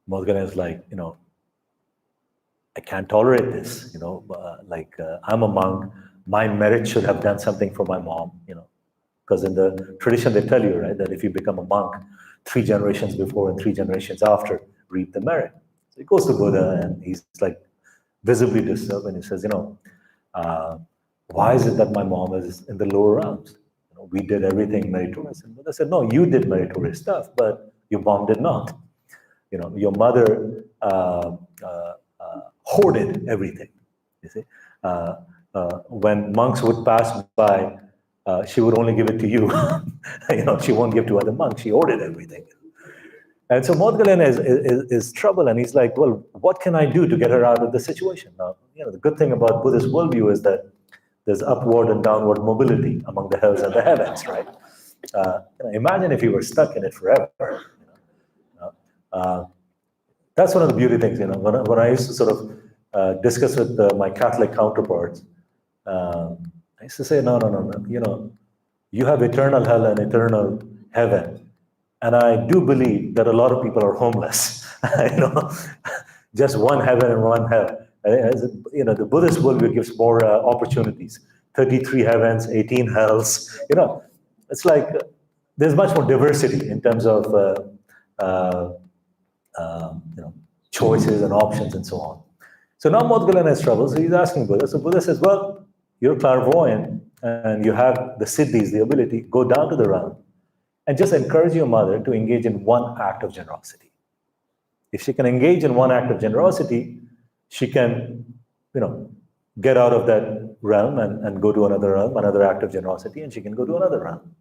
Maudgallania is like, I can't tolerate this. I'm a monk. My merit should have done something for my mom. Because in the tradition they tell you, right, that if you become a monk, 3 generations before and 3 generations after reap the merit. So he goes to Buddha, and he's like visibly disturbed, and he says, why is it that my mom is in the lower realms? We did everything meritorious. And Buddha said, no, you did meritorious stuff, but your mom did not. Your mother hoarded everything. You see, when monks would pass by, she would only give it to you. She won't give to other monks. She hoarded everything. And so Maudgallania is trouble, and he's like, well, what can I do to get her out of the situation? Now, the good thing about Buddhist worldview is that there's upward and downward mobility among the hells and the heavens, right? Imagine if you were stuck in it forever. That's one of the beauty things, when I used to sort of discuss with my Catholic counterparts, I used to say, no, you have eternal hell and eternal heaven. And I do believe that a lot of people are homeless, just one heaven and one hell. The Buddhist worldview gives more opportunities, 33 heavens, 18 hells. It's like there's much more diversity in terms of choices and options and so on. So now Maudgallania has trouble, so he's asking Buddha. So Buddha says, well, you're clairvoyant and you have the siddhis, the ability, go down to the realm and just encourage your mother to engage in one act of generosity. If she can engage in one act of generosity, she can, get out of that realm and go to another realm, another act of generosity, and she can go to another realm.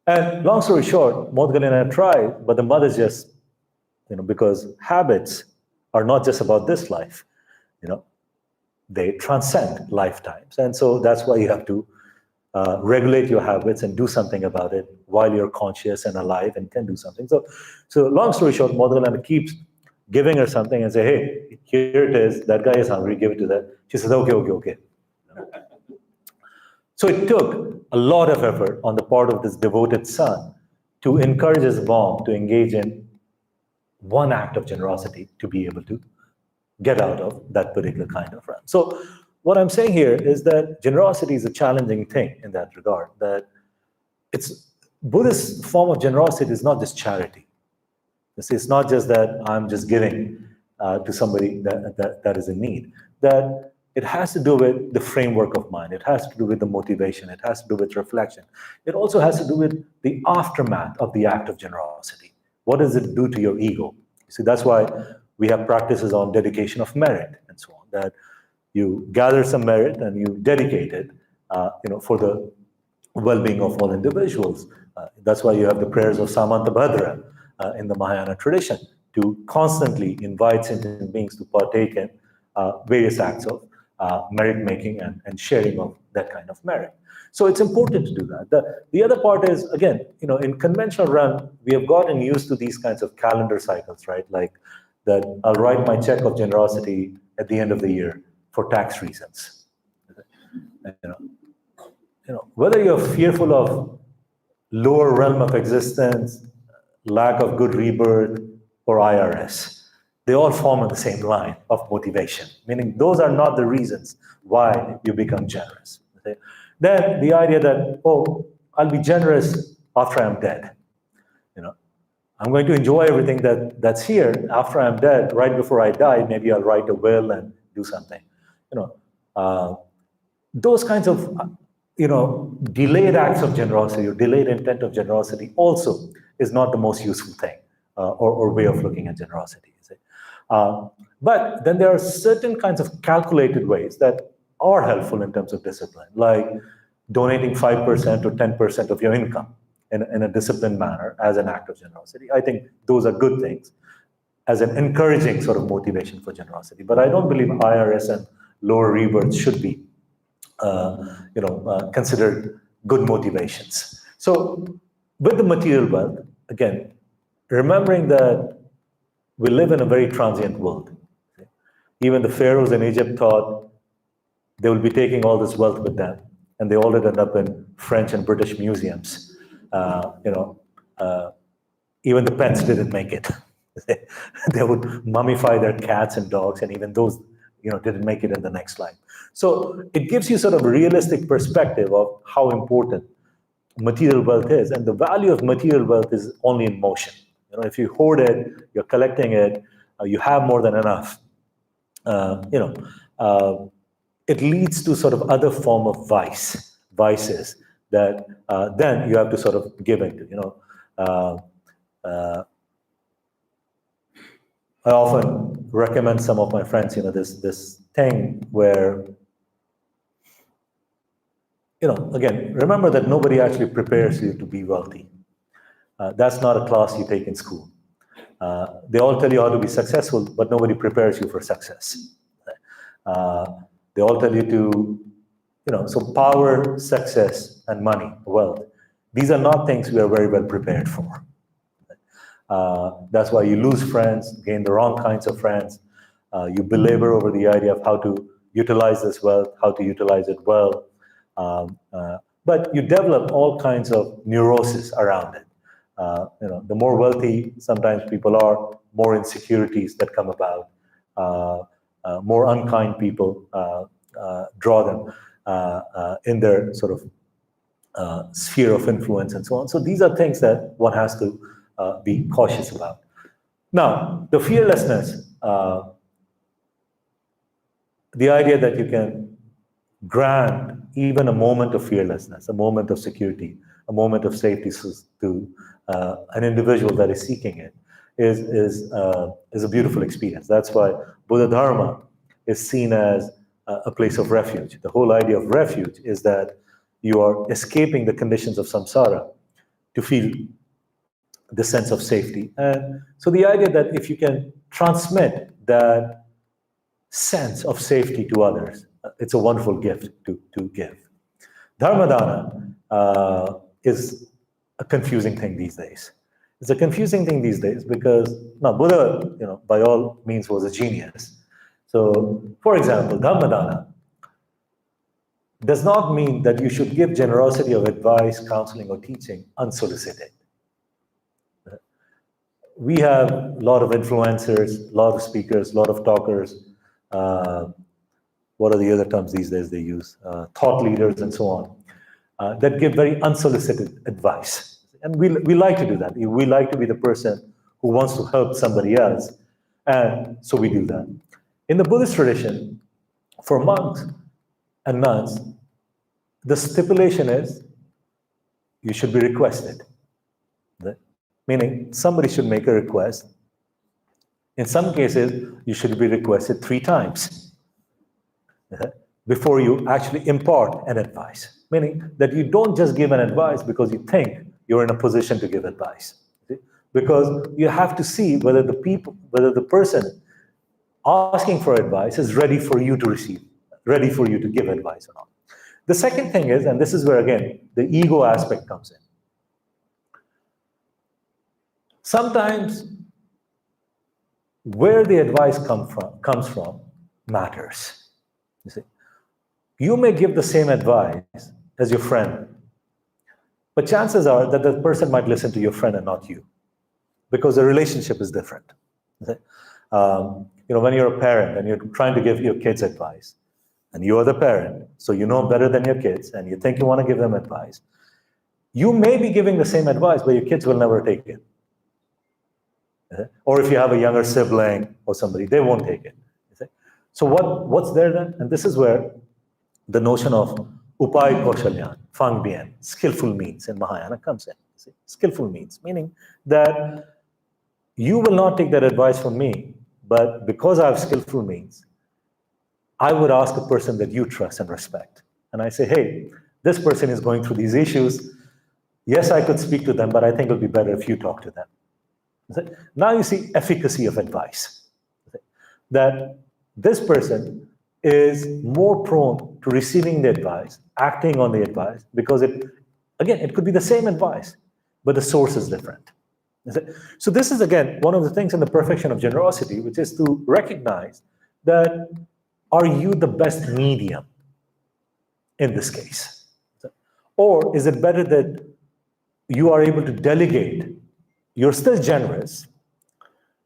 And long story short, Maudgallania tried, but the mother's just, because habits are not just about this life, they transcend lifetimes. And so that's why you have to regulate your habits and do something about it while you're conscious and alive and can do something. So long story short, Maudgallania keeps giving her something and say, hey, here it is. That guy is hungry. Give it to that. She says, okay. So it took a lot of effort on the part of this devoted son to encourage his mom to engage in one act of generosity to be able to get out of that particular kind of realm. So what I'm saying here is that generosity is a challenging thing in that regard, that it's Buddhist form of generosity is not just charity. It's not just that I'm just giving to somebody that is in need, that it has to do with the framework of mind. It has to do with the motivation. It has to do with reflection. It also has to do with the aftermath of the act of generosity. What does it do to your ego? See, that's why we have practices on dedication of merit and so on, that you gather some merit and you dedicate it for the well-being of all individuals. That's why you have the prayers of Samantabhadra in the Mahayana tradition, to constantly invite sentient beings to partake in various acts of merit-making and sharing of that kind of merit. So it's important to do that. The other part is, again, in conventional realm, we have gotten used to these kinds of calendar cycles, right? Like that I'll write my check of generosity at the end of the year for tax reasons. Whether you're fearful of lower realm of existence, lack of good rebirth, or IRS, they all form on the same line of motivation, meaning those are not the reasons why you become generous. Okay? Then the idea that, I'll be generous after I'm dead. I'm going to enjoy everything that's here after I'm dead. Right before I die, maybe I'll write a will and do something. those kinds of, delayed acts of generosity or delayed intent of generosity also is not the most useful thing or way of looking at generosity. You see. But then there are certain kinds of calculated ways that are helpful in terms of discipline, like donating 5% or 10% of your income in a disciplined manner as an act of generosity. I think those are good things as an encouraging sort of motivation for generosity. But I don't believe IRS and lower rebirths should be considered good motivations. So with the material wealth, again, remembering that we live in a very transient world. Even the pharaohs in Egypt thought they will be taking all this wealth with them, and they all ended up in French and British museums. Even the pets didn't make it. They would mummify their cats and dogs, and even those, didn't make it in the next life. So it gives you sort of a realistic perspective of how important material wealth is, and the value of material wealth is only in motion. If you hoard it, you're collecting it, you have more than enough. It leads to sort of other form of vices that then you have to sort of give into. I often recommend some of my friends, this thing where, again, remember that nobody actually prepares you to be wealthy. That's not a class you take in school. They all tell you how to be successful, but nobody prepares you for success. They all tell you to, so power, success, and money, wealth, these are not things we are very well prepared for. That's why you lose friends, gain the wrong kinds of friends. You belabor over the idea of how to utilize this wealth, how to utilize it well. But you develop all kinds of neurosis around it. The more wealthy sometimes people are, more insecurities that come about, more unkind people draw them in their sort of sphere of influence and so on. So these are things that one has to be cautious about. Now, the fearlessness, the idea that you can grant even a moment of fearlessness, a moment of security, a moment of safety to an individual that is seeking it is a beautiful experience. That's why Buddha Dharma is seen as a place of refuge. The whole idea of refuge is that you are escaping the conditions of samsara to feel the sense of safety. And so the idea that if you can transmit that sense of safety to others, it's a wonderful gift to give. Dharmadana is a confusing thing these days. It's a confusing thing these days because now Buddha, by all means was a genius. So, for example, Dharmadana does not mean that you should give generosity of advice, counseling, or teaching unsolicited. We have a lot of influencers, a lot of speakers, a lot of talkers. What are the other terms these days they use? Thought leaders and so on, that give very unsolicited advice. And we like to do that. We like to be the person who wants to help somebody else. And so we do that. In the Buddhist tradition, for monks and nuns, the stipulation is you should be requested. Meaning somebody should make a request. In some cases, you should be requested 3 times before you actually impart an advice. Meaning that you don't just give an advice because you think you're in a position to give advice. Because you have to see whether the person asking for advice is ready for you to receive, ready for you to give advice or not. The second thing is, and this is where again, the ego aspect comes in. Sometimes where the advice comes from matters. You see, you may give the same advice as your friend, but chances are that the person might listen to your friend and not you, because the relationship is different. When you're a parent and you're trying to give your kids advice, and you are the parent, so you know better than your kids, and you think you want to give them advice, you may be giving the same advice, but your kids will never take it. Or if you have a younger sibling or somebody, they won't take it. So what's there then? And this is where the notion of Upai Kaushalyan, Fang Bien, skillful means in Mahayana comes in. See? Skillful means, meaning that you will not take that advice from me, but because I have skillful means, I would ask a person that you trust and respect. And I say, hey, this person is going through these issues. Yes, I could speak to them, but I think it'll be better if you talk to them. Now you see efficacy of advice. That this person is more prone to receiving the advice, acting on the advice, because it could be the same advice, but the source is different. So this is, again, one of the things in the perfection of generosity, which is to recognize that, are you the best medium in this case? Or is it better that you are able to delegate? You're still generous,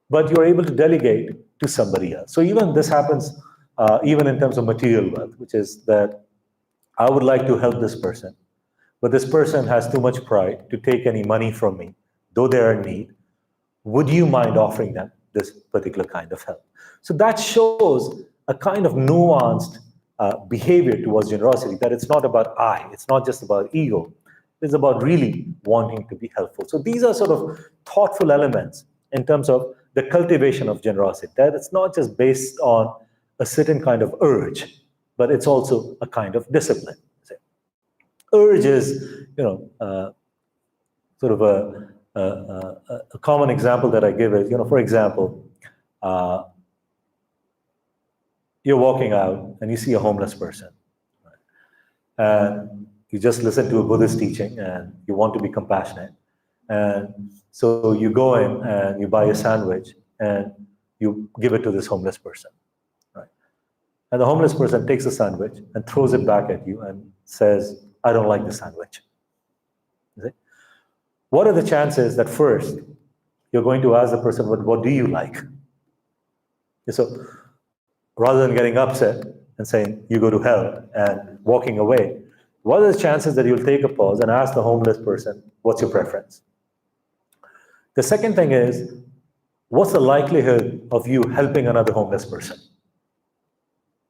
but you're able to delegate to somebody else. So even this happens even in terms of material wealth, which is that I would like to help this person, but this person has too much pride to take any money from me, though they're in need. Would you mind offering them this particular kind of help? So that shows a kind of nuanced behavior towards generosity, that it's not about I, it's not just about ego, it's about really wanting to be helpful. So these are sort of thoughtful elements in terms of the cultivation of generosity, that it's not just based on a certain kind of urge, but it's also a kind of discipline. Urge is, sort of a common example that I give is, for example, you're walking out and you see a homeless person, right? And you just listen to a Buddhist teaching and you want to be compassionate. And so you go in and you buy a sandwich and you give it to this homeless person, right? And the homeless person takes the sandwich and throws it back at you and says, I don't like the sandwich. What are the chances that first you're going to ask the person, what do you like? So rather than getting upset and saying, you go to hell and walking away, what are the chances that you'll take a pause and ask the homeless person, what's your preference? The second thing is, what's the likelihood of you helping another homeless person?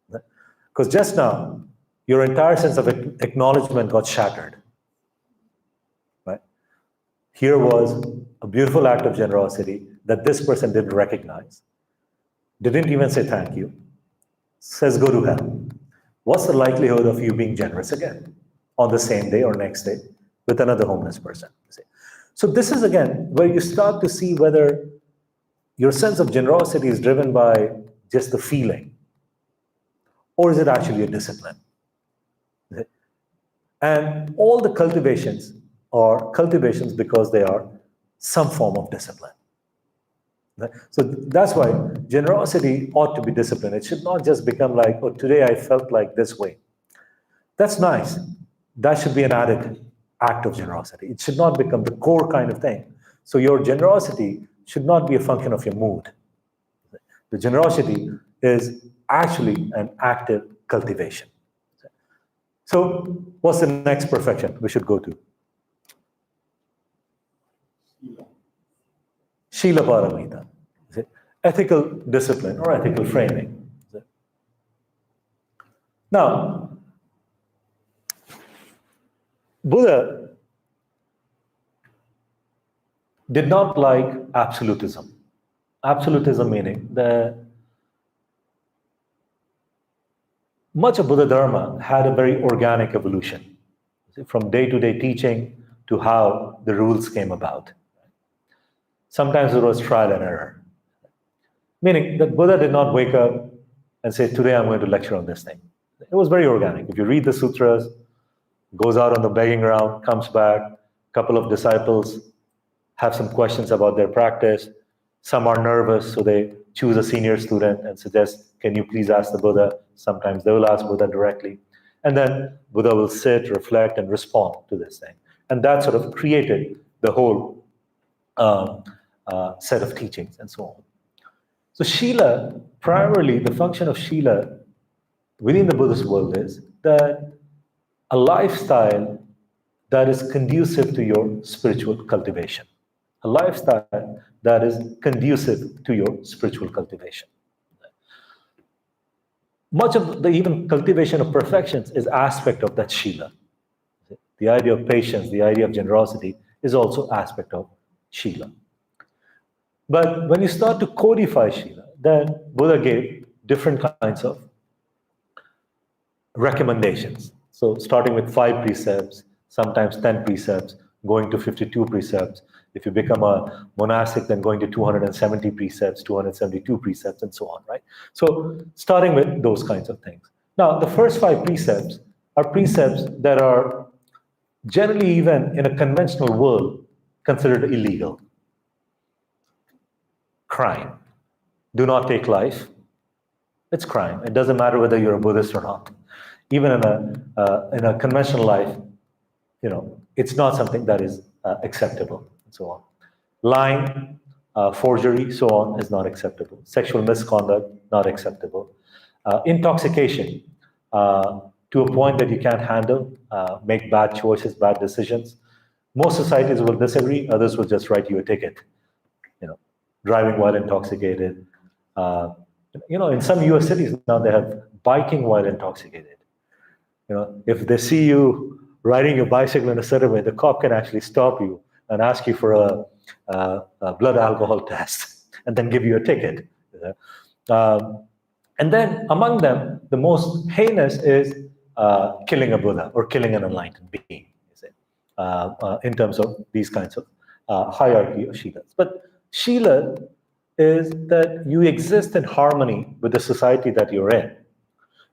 Because just now, your entire sense of acknowledgement got shattered. Right? Here was a beautiful act of generosity that this person didn't recognize, didn't even say thank you, says go to hell. What's the likelihood of you being generous again on the same day or next day with another homeless person? So this is, again, where you start to see whether your sense of generosity is driven by just the feeling, or is it actually a discipline? And all the cultivations are cultivations because they are some form of discipline. So that's why generosity ought to be disciplined. It should not just become like, oh, today I felt like this way. That's nice. That should be an added act of generosity. It should not become the core kind of thing. So your generosity should not be a function of your mood. The generosity is actually an active cultivation. So what's the next perfection we should go to? Shila Paramita. Ethical discipline or ethical framing. Now, Buddha did not like absolutism. Absolutism meaning that much of Buddha Dharma had a very organic evolution, from day-to-day teaching to how the rules came about. Sometimes it was trial and error. Meaning that Buddha did not wake up and say, today I'm going to lecture on this thing. It was very organic. If you read the sutras, goes out on the begging round, comes back, a couple of disciples have some questions about their practice. Some are nervous, so they choose a senior student and suggest, can you please ask the Buddha? Sometimes they will ask Buddha directly. And then Buddha will sit, reflect, and respond to this thing. And that sort of created the whole set of teachings and so on. So Shila, primarily the function of Shila within the Buddhist world is that a lifestyle that is conducive to your spiritual cultivation. A lifestyle that is conducive to your spiritual cultivation. much of the even cultivation of perfections is aspect of that Shila. The idea of patience, the idea of generosity is also aspect of Shila. But when you start to codify Shila, then Buddha gave different kinds of recommendations. So starting with 5 precepts, sometimes 10 precepts, going to 52 precepts. If you become a monastic, then going to 270 precepts, 272 precepts, and so on, right? So starting with those kinds of things. Now, the first 5 precepts are precepts that are generally, even in a conventional world, considered illegal. Crime. Do not take life. It's crime. It doesn't matter whether you're a Buddhist or not. Even in a conventional life, it's not something that is acceptable, and so on. Lying, forgery, so on, is not acceptable. Sexual misconduct, not acceptable. Intoxication, to a point that you can't handle, make bad choices, bad decisions. Most societies will disagree. Others will just write you a ticket. Driving while intoxicated. In some U.S. cities now they have biking while intoxicated. If they see you riding your bicycle in a certain way, the cop can actually stop you and ask you for a blood alcohol test and then give you a ticket. And then among them, the most heinous is killing a Buddha or killing an enlightened being, in terms of these kinds of hierarchy of Shilas. But Shila is that you exist in harmony with the society that you're in,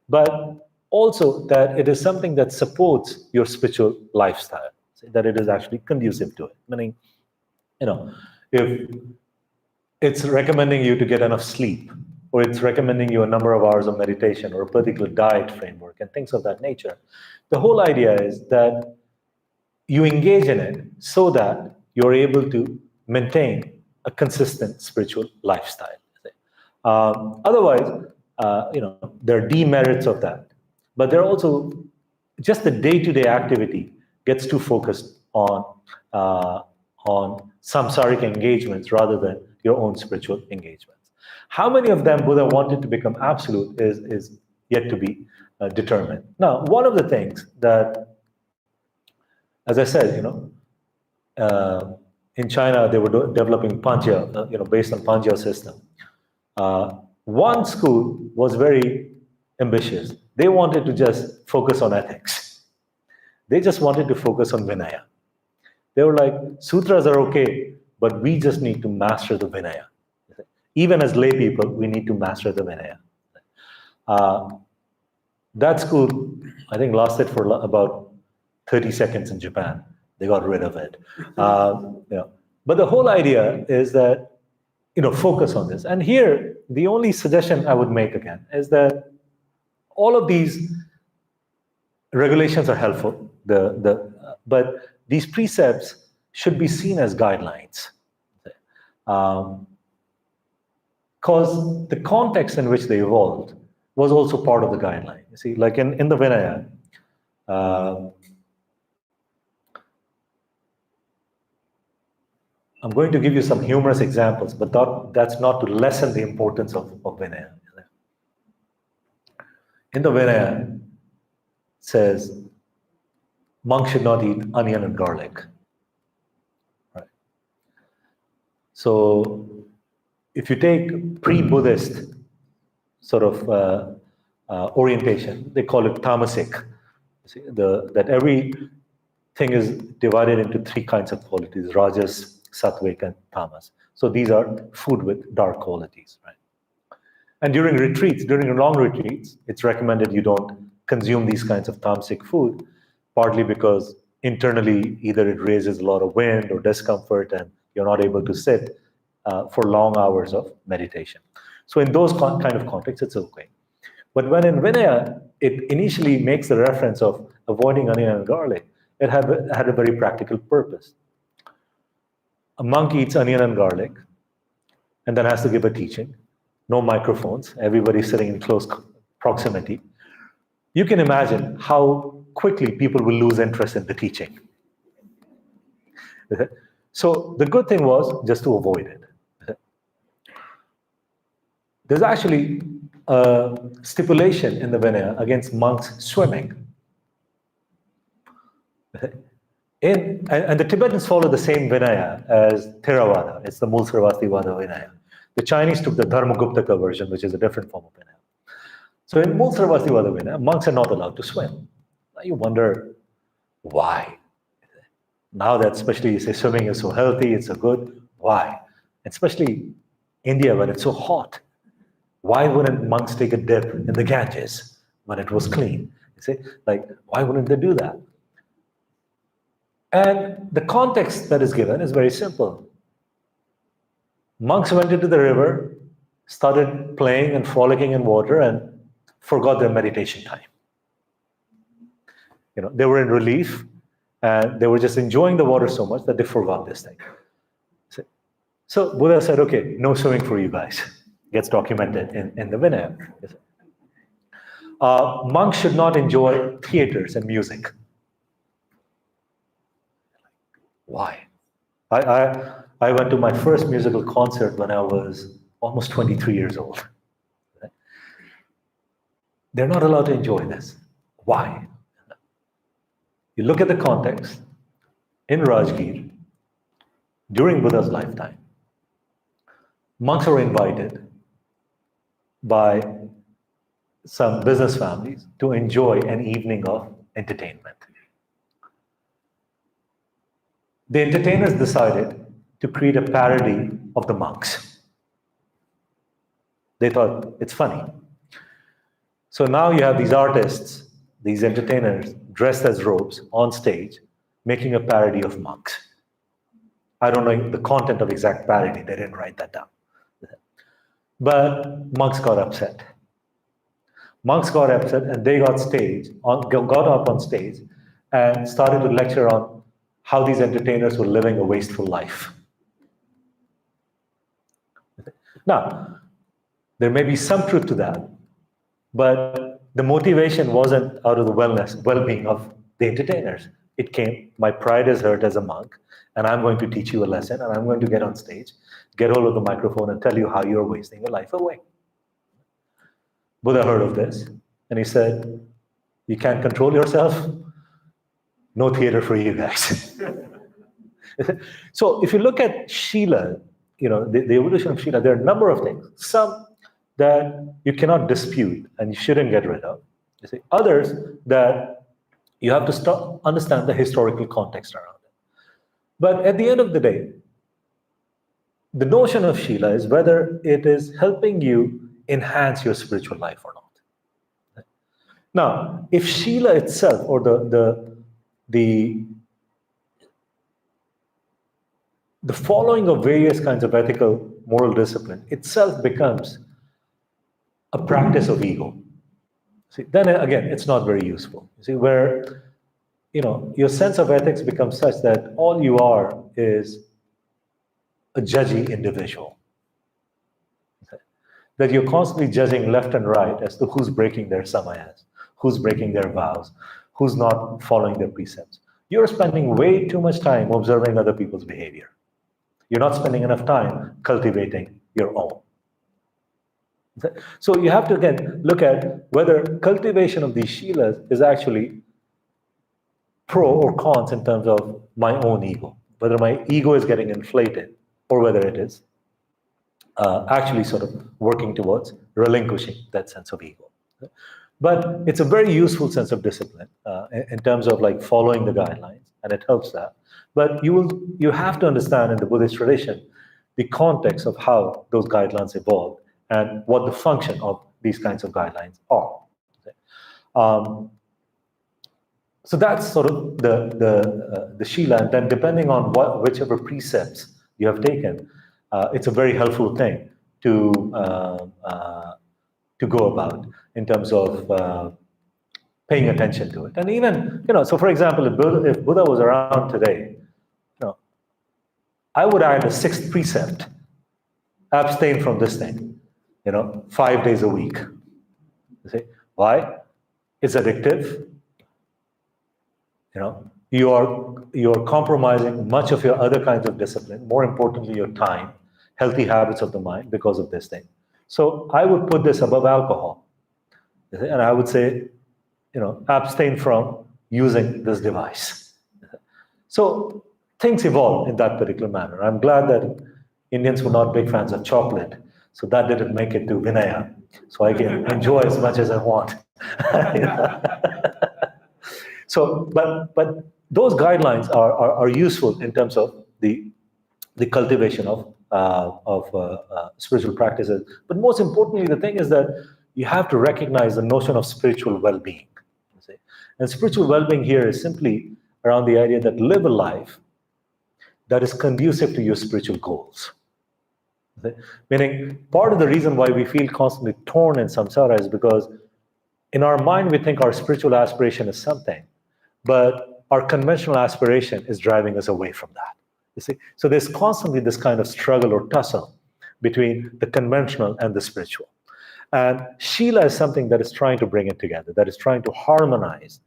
but also that it is something that supports your spiritual lifestyle, that it is actually conducive to it. Meaning, if it's recommending you to get enough sleep, or it's recommending you a number of hours of meditation or a particular diet framework and things of that nature, the whole idea is that you engage in it so that you're able to maintain a consistent spiritual lifestyle. Otherwise, there are demerits of that, but there are also just the day-to-day activity gets too focused on samsaric engagements rather than your own spiritual engagements. How many of them Buddha wanted to become absolute is yet to be determined. Now, one of the things that, as I said, in China they were developing Panjia, based on Panjia system. One school was very ambitious. They wanted to just focus on ethics. They just wanted to focus on Vinaya. They were like, sutras are okay, but we just need to master the Vinaya. Even as lay people, we need to master the Vinaya. That school, I think, lasted for about 30 seconds in Japan. They got rid of it. But the whole idea is that, focus on this. And here, the only suggestion I would make again is that all of these regulations are helpful, but these precepts should be seen as guidelines. Because the context in which they evolved was also part of the guideline. You see, like in the Vinaya, I'm going to give you some humorous examples, but that's not to lessen the importance of Vinaya. In the Vinaya, it says, monks should not eat onion and garlic. Right. So if you take pre-Buddhist sort of orientation, they call it tamasic. See, that everything is divided into 3 kinds of qualities: rajas, sattvic, and tamas. So these are food with dark qualities, right? And during long retreats, it's recommended you don't consume these kinds of tamasic food, partly because internally either it raises a lot of wind or discomfort and you're not able to sit for long hours of meditation. So in those kind of contexts, it's okay. But when in Vinaya, it initially makes the reference of avoiding onion and garlic, it had a very practical purpose. A monk eats onion and garlic and then has to give a teaching. No microphones, everybody's sitting in close proximity. You can imagine how quickly people will lose interest in the teaching. So the good thing was just to avoid it. There's actually a stipulation in the Vinaya against monks swimming. And the Tibetans follow the same Vinaya as Theravada. It's the Mool Sarvastivada Vinaya. The Chinese took the Dharmaguptaka version, which is a different form of Vinaya. So in Mool Sarvastivada Vinaya, monks are not allowed to swim. Now you wonder why. Now that especially you say swimming is so healthy, it's so good, why? Especially India, where it's so hot. Why wouldn't monks take a dip in the Ganges when it was clean? You see, like, why wouldn't they do that? And the context that is given is very simple. Monks went into the river, started playing and frolicking in water, and forgot their meditation time. You know, they were in relief, and they were just enjoying the water so much that they forgot this thing. So Buddha said, okay, no swimming for you guys. Gets documented in the Vinaya. Monks should not enjoy theaters and music. Why? I went to my first musical concert when I was almost 23 years old. They're not allowed to enjoy this. Why? You look at the context. In Rajgir, during Buddha's lifetime, monks were invited by some business families to enjoy an evening of entertainment. The entertainers decided to create a parody of the monks. They thought it's funny. So now you have these artists, these entertainers, dressed as robes on stage, making a parody of monks. I don't know the content of exact parody, they didn't write that down. But monks got upset. Monks got upset and they got up on stage and started to lecture on how these entertainers were living a wasteful life. Now, there may be some truth to that, but the motivation wasn't out of the well-being of the entertainers. It came, my pride is hurt as a monk, and I'm going to teach you a lesson, and I'm going to get on stage, get hold of the microphone, and tell you how you're wasting your life away. Buddha heard of this, and he said, you can't control yourself? No theater for you guys. So if you look at Shila, you know, the evolution of Shila, there are a number of things. Some that you cannot dispute and you shouldn't get rid of. You see, others that you have to understand the historical context around it. But at the end of the day, the notion of Shila is whether it is helping you enhance your spiritual life or not. Now, if Shila itself, or the following of various kinds of ethical, moral discipline itself becomes a practice of ego, see, then again, it's not very useful. You see, where, you know, your sense of ethics becomes such that all you are is a judgy individual. Okay? That you're constantly judging left and right as to who's breaking their samayas, who's breaking their vows, who's not following their precepts. You're spending way too much time observing other people's behavior. You're not spending enough time cultivating your own. So you have to, again, look at whether cultivation of these shilas is actually pro or cons in terms of my own ego, whether my ego is getting inflated or whether it is actually sort of working towards relinquishing that sense of ego. But it's a very useful sense of discipline in terms of like following the guidelines, and it helps that. But you have to understand in the Buddhist tradition the context of how those guidelines evolved and what the function of these kinds of guidelines are. So that's sort of the Shila, and then depending on whichever precepts you have taken, it's a very helpful thing to go about in terms of paying attention to it. And even, you know, so for example, if Buddha was around today, you know, I would add a sixth precept: abstain from this thing, you know, 5 days a week. You see why? It's addictive. You know, you're compromising much of your other kinds of discipline, more importantly, your time, healthy habits of the mind because of this thing. So I would put this above alcohol. And I would say, abstain from using this device. So things evolved in that particular manner. I'm glad that Indians were not big fans of chocolate, so that didn't make it to Vinaya. So I can enjoy as much as I want. So, but those guidelines are useful in terms of the cultivation of spiritual practices. But most importantly, the thing is that you have to recognize the notion of spiritual well-being. And spiritual well-being here is simply around the idea that live a life that is conducive to your spiritual goals. Meaning, part of the reason why we feel constantly torn in samsara is because in our mind we think our spiritual aspiration is something, but our conventional aspiration is driving us away from that. You see, so there's constantly this kind of struggle or tussle between the conventional and the spiritual. And Shila is something that is trying to bring it together, that is trying to harmonize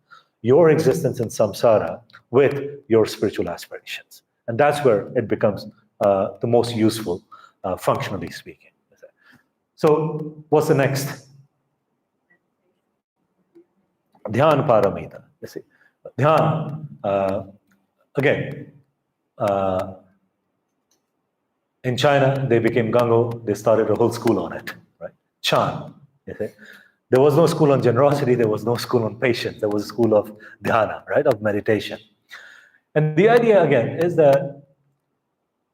your existence in samsara with your spiritual aspirations. And that's where it becomes the most useful, functionally speaking. So what's the next? Dhyan paramita. You see, dhyan, again, in China, they became Gango, they started a whole school on it, right? Chan. You see? There was no school on generosity, there was no school on patience, there was a school of dhyana, right, of meditation. And the idea, again, is that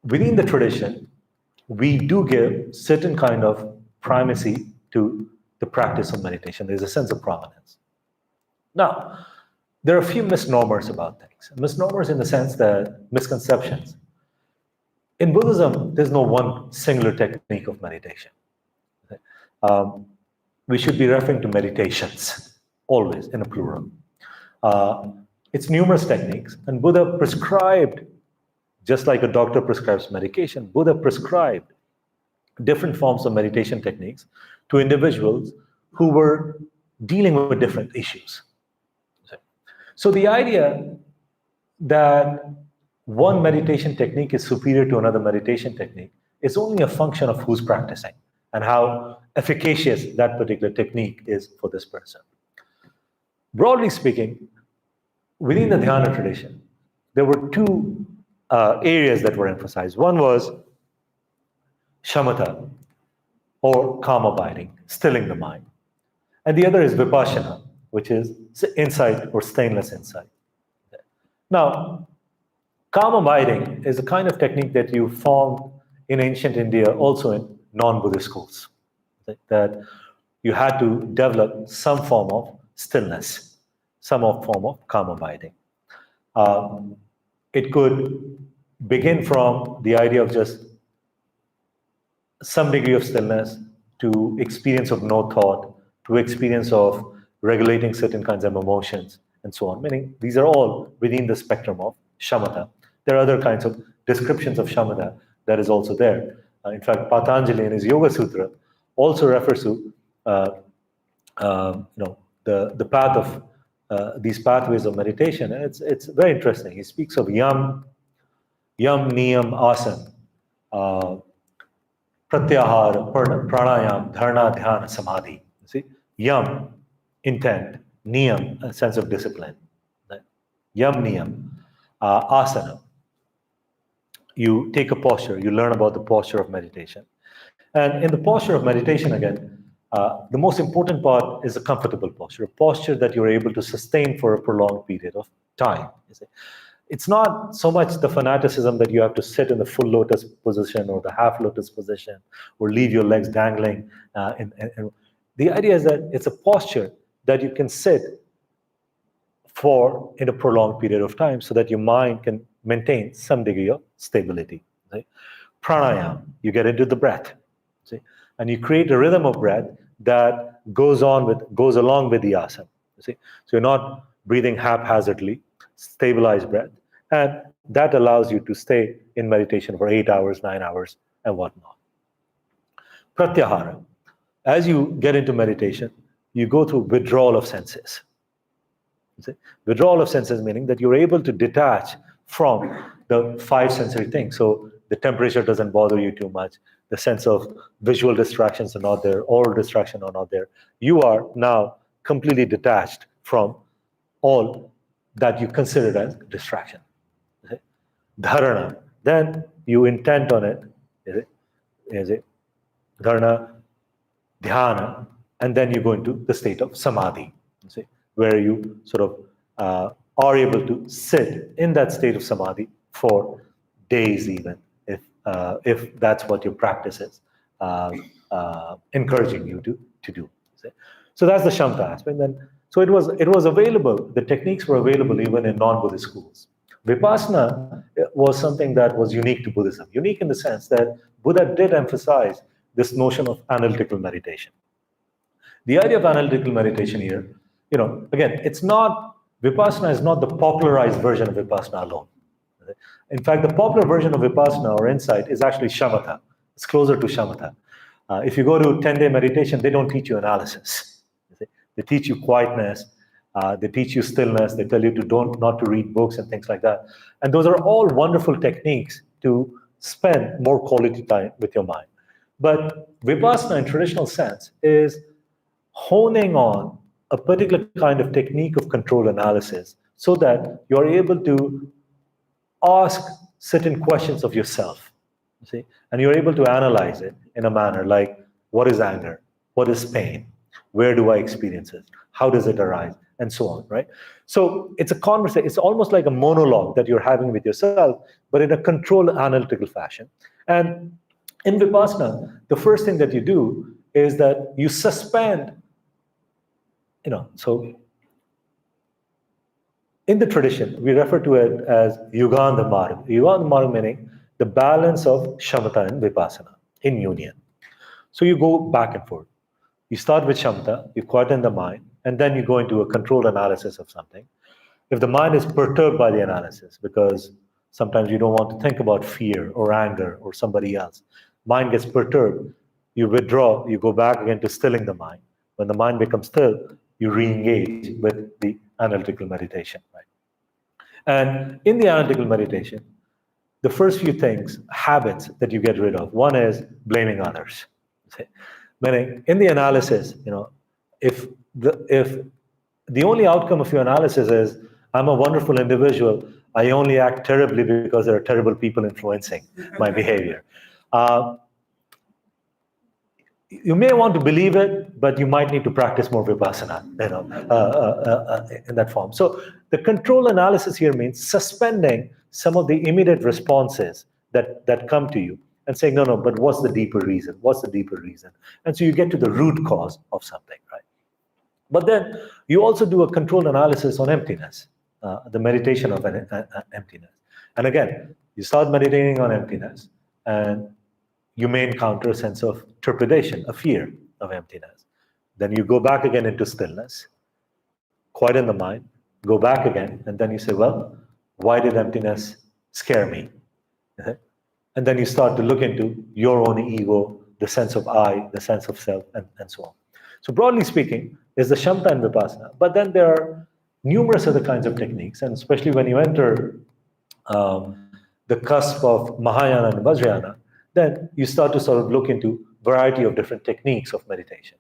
within the tradition, we do give certain kind of primacy to the practice of meditation. There's a sense of prominence. Now, there are a few misnomers about things. Misnomers in the sense that misconceptions. In Buddhism, there's no one singular technique of meditation. We should be referring to meditations, always in a plural. It's numerous techniques, and Buddha prescribed, just like a doctor prescribes medication, Buddha prescribed different forms of meditation techniques to individuals who were dealing with different issues. So the idea that one meditation technique is superior to another meditation technique is only a function of who's practicing and how efficacious that particular technique is for this person. Broadly speaking, within the dhyana tradition, there were two areas that were emphasized. One was shamatha, or calm abiding, stilling the mind. And the other is vipassana, which is insight or stainless insight. Now, calm abiding is a kind of technique that you found in ancient India, also in non-Buddhist schools, that you had to develop some form of stillness, some form of calm abiding. It could begin from the idea of just some degree of stillness to experience of no thought, to experience of regulating certain kinds of emotions, and so on. Meaning these are all within the spectrum of shamatha. There are other kinds of descriptions of shamatha that is also there. In fact, Patanjali in his Yoga Sutra also refers to the path of these pathways of meditation, and it's very interesting. He speaks of yam, niyam, asana, pratyahara, pranayam, dharana, dhyana, samadhi. You see, yam, intent, niyam, a sense of discipline. Yam, niyam, asana. You take a posture, you learn about the posture of meditation. And in the posture of meditation, again, the most important part is a comfortable posture, a posture that you're able to sustain for a prolonged period of time. You see. It's not so much the fanaticism that you have to sit in the full lotus position or the half lotus position or leave your legs dangling. The idea is that it's a posture that you can sit for in a prolonged period of time so that your mind can maintain some degree of stability. Right? Pranayama, you get into the breath, see? And you create a rhythm of breath that goes along with the asana. See? So you're not breathing haphazardly, stabilized breath, and that allows you to stay in meditation for 8 hours, 9 hours, and whatnot. Pratyahara, as you get into meditation, you go through withdrawal of senses. See? Withdrawal of senses meaning that you're able to detach from the five sensory things. So the temperature doesn't bother you too much, the sense of visual distractions are not there, oral distraction are not there. You are now completely detached from all that you considered as distraction. Okay? Dharana, then you intend on it, is it? Dharana, dhyana, and then you go into the state of samadhi, you see, where you sort of are able to sit in that state of samadhi for days, even if that's what your practice is encouraging you to do. See? So that's the Shamta aspect. Then, so it was available. The techniques were available even in non-Buddhist schools. Vipassana was something that was unique to Buddhism. Unique in the sense that Buddha did emphasize this notion of analytical meditation. The idea of analytical meditation here, again, it's not, Vipassana is not the popularized version of Vipassana alone. In fact, the popular version of Vipassana or insight is actually Shamatha. It's closer to Shamatha. If you go to 10-day meditation, they don't teach you analysis. They teach you quietness. They teach you stillness. They tell you not to read books and things like that. And those are all wonderful techniques to spend more quality time with your mind. But Vipassana in traditional sense is honing on a particular kind of technique of control analysis so that you're able to ask certain questions of yourself, you see, and you're able to analyze it in a manner like, what is anger? What is pain? Where do I experience it? How does it arise? And so on, right? So it's a conversation. It's almost like a monologue that you're having with yourself, but in a controlled analytical fashion. And in Vipassana, the first thing that you do is that you suspend, so in the tradition, we refer to it as Yuganda Marg. Yuganda Marg meaning the balance of Shamatha and Vipassana in union. So you go back and forth. You start with Shamatha, you quieten the mind, and then you go into a controlled analysis of something. If the mind is perturbed by the analysis, because sometimes you don't want to think about fear or anger or somebody else, mind gets perturbed, you withdraw, you go back again to stilling the mind. When the mind becomes still, you re-engage with the analytical meditation, right? And in the analytical meditation, the first few things, habits that you get rid of, one is blaming others. Meaning, in the analysis, if the only outcome of your analysis is, I'm a wonderful individual, I only act terribly because there are terrible people influencing my behavior. You may want to believe it, but you might need to practice more Vipassana, in that form. So the control analysis here means suspending some of the immediate responses that come to you and saying, no, but what's the deeper reason? What's the deeper reason? And so you get to the root cause of something, right? But then you also do a controlled analysis on emptiness, the meditation of emptiness. And again, you start meditating on emptiness, and you may encounter a sense of trepidation, a fear of emptiness. Then you go back again into stillness, quieten the mind, go back again, and then you say, well, why did emptiness scare me? And then you start to look into your own ego, the sense of I, the sense of self, and so on. So broadly speaking, is the Shamatha and Vipassana. But then there are numerous other kinds of techniques, and especially when you enter the cusp of Mahayana and Vajrayana, then you start to sort of look into variety of different techniques of meditation.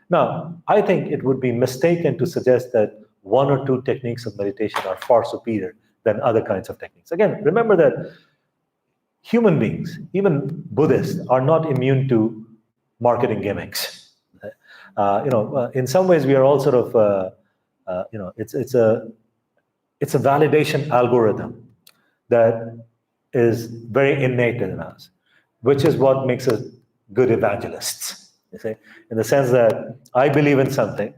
Now, I think it would be mistaken to suggest that one or two techniques of meditation are far superior than other kinds of techniques. Again, remember that human beings, even Buddhists, are not immune to marketing gimmicks. In some ways, we are all sort of, it's a validation algorithm that is very innate in us, which is what makes us good evangelists. You see, in the sense that I believe in something,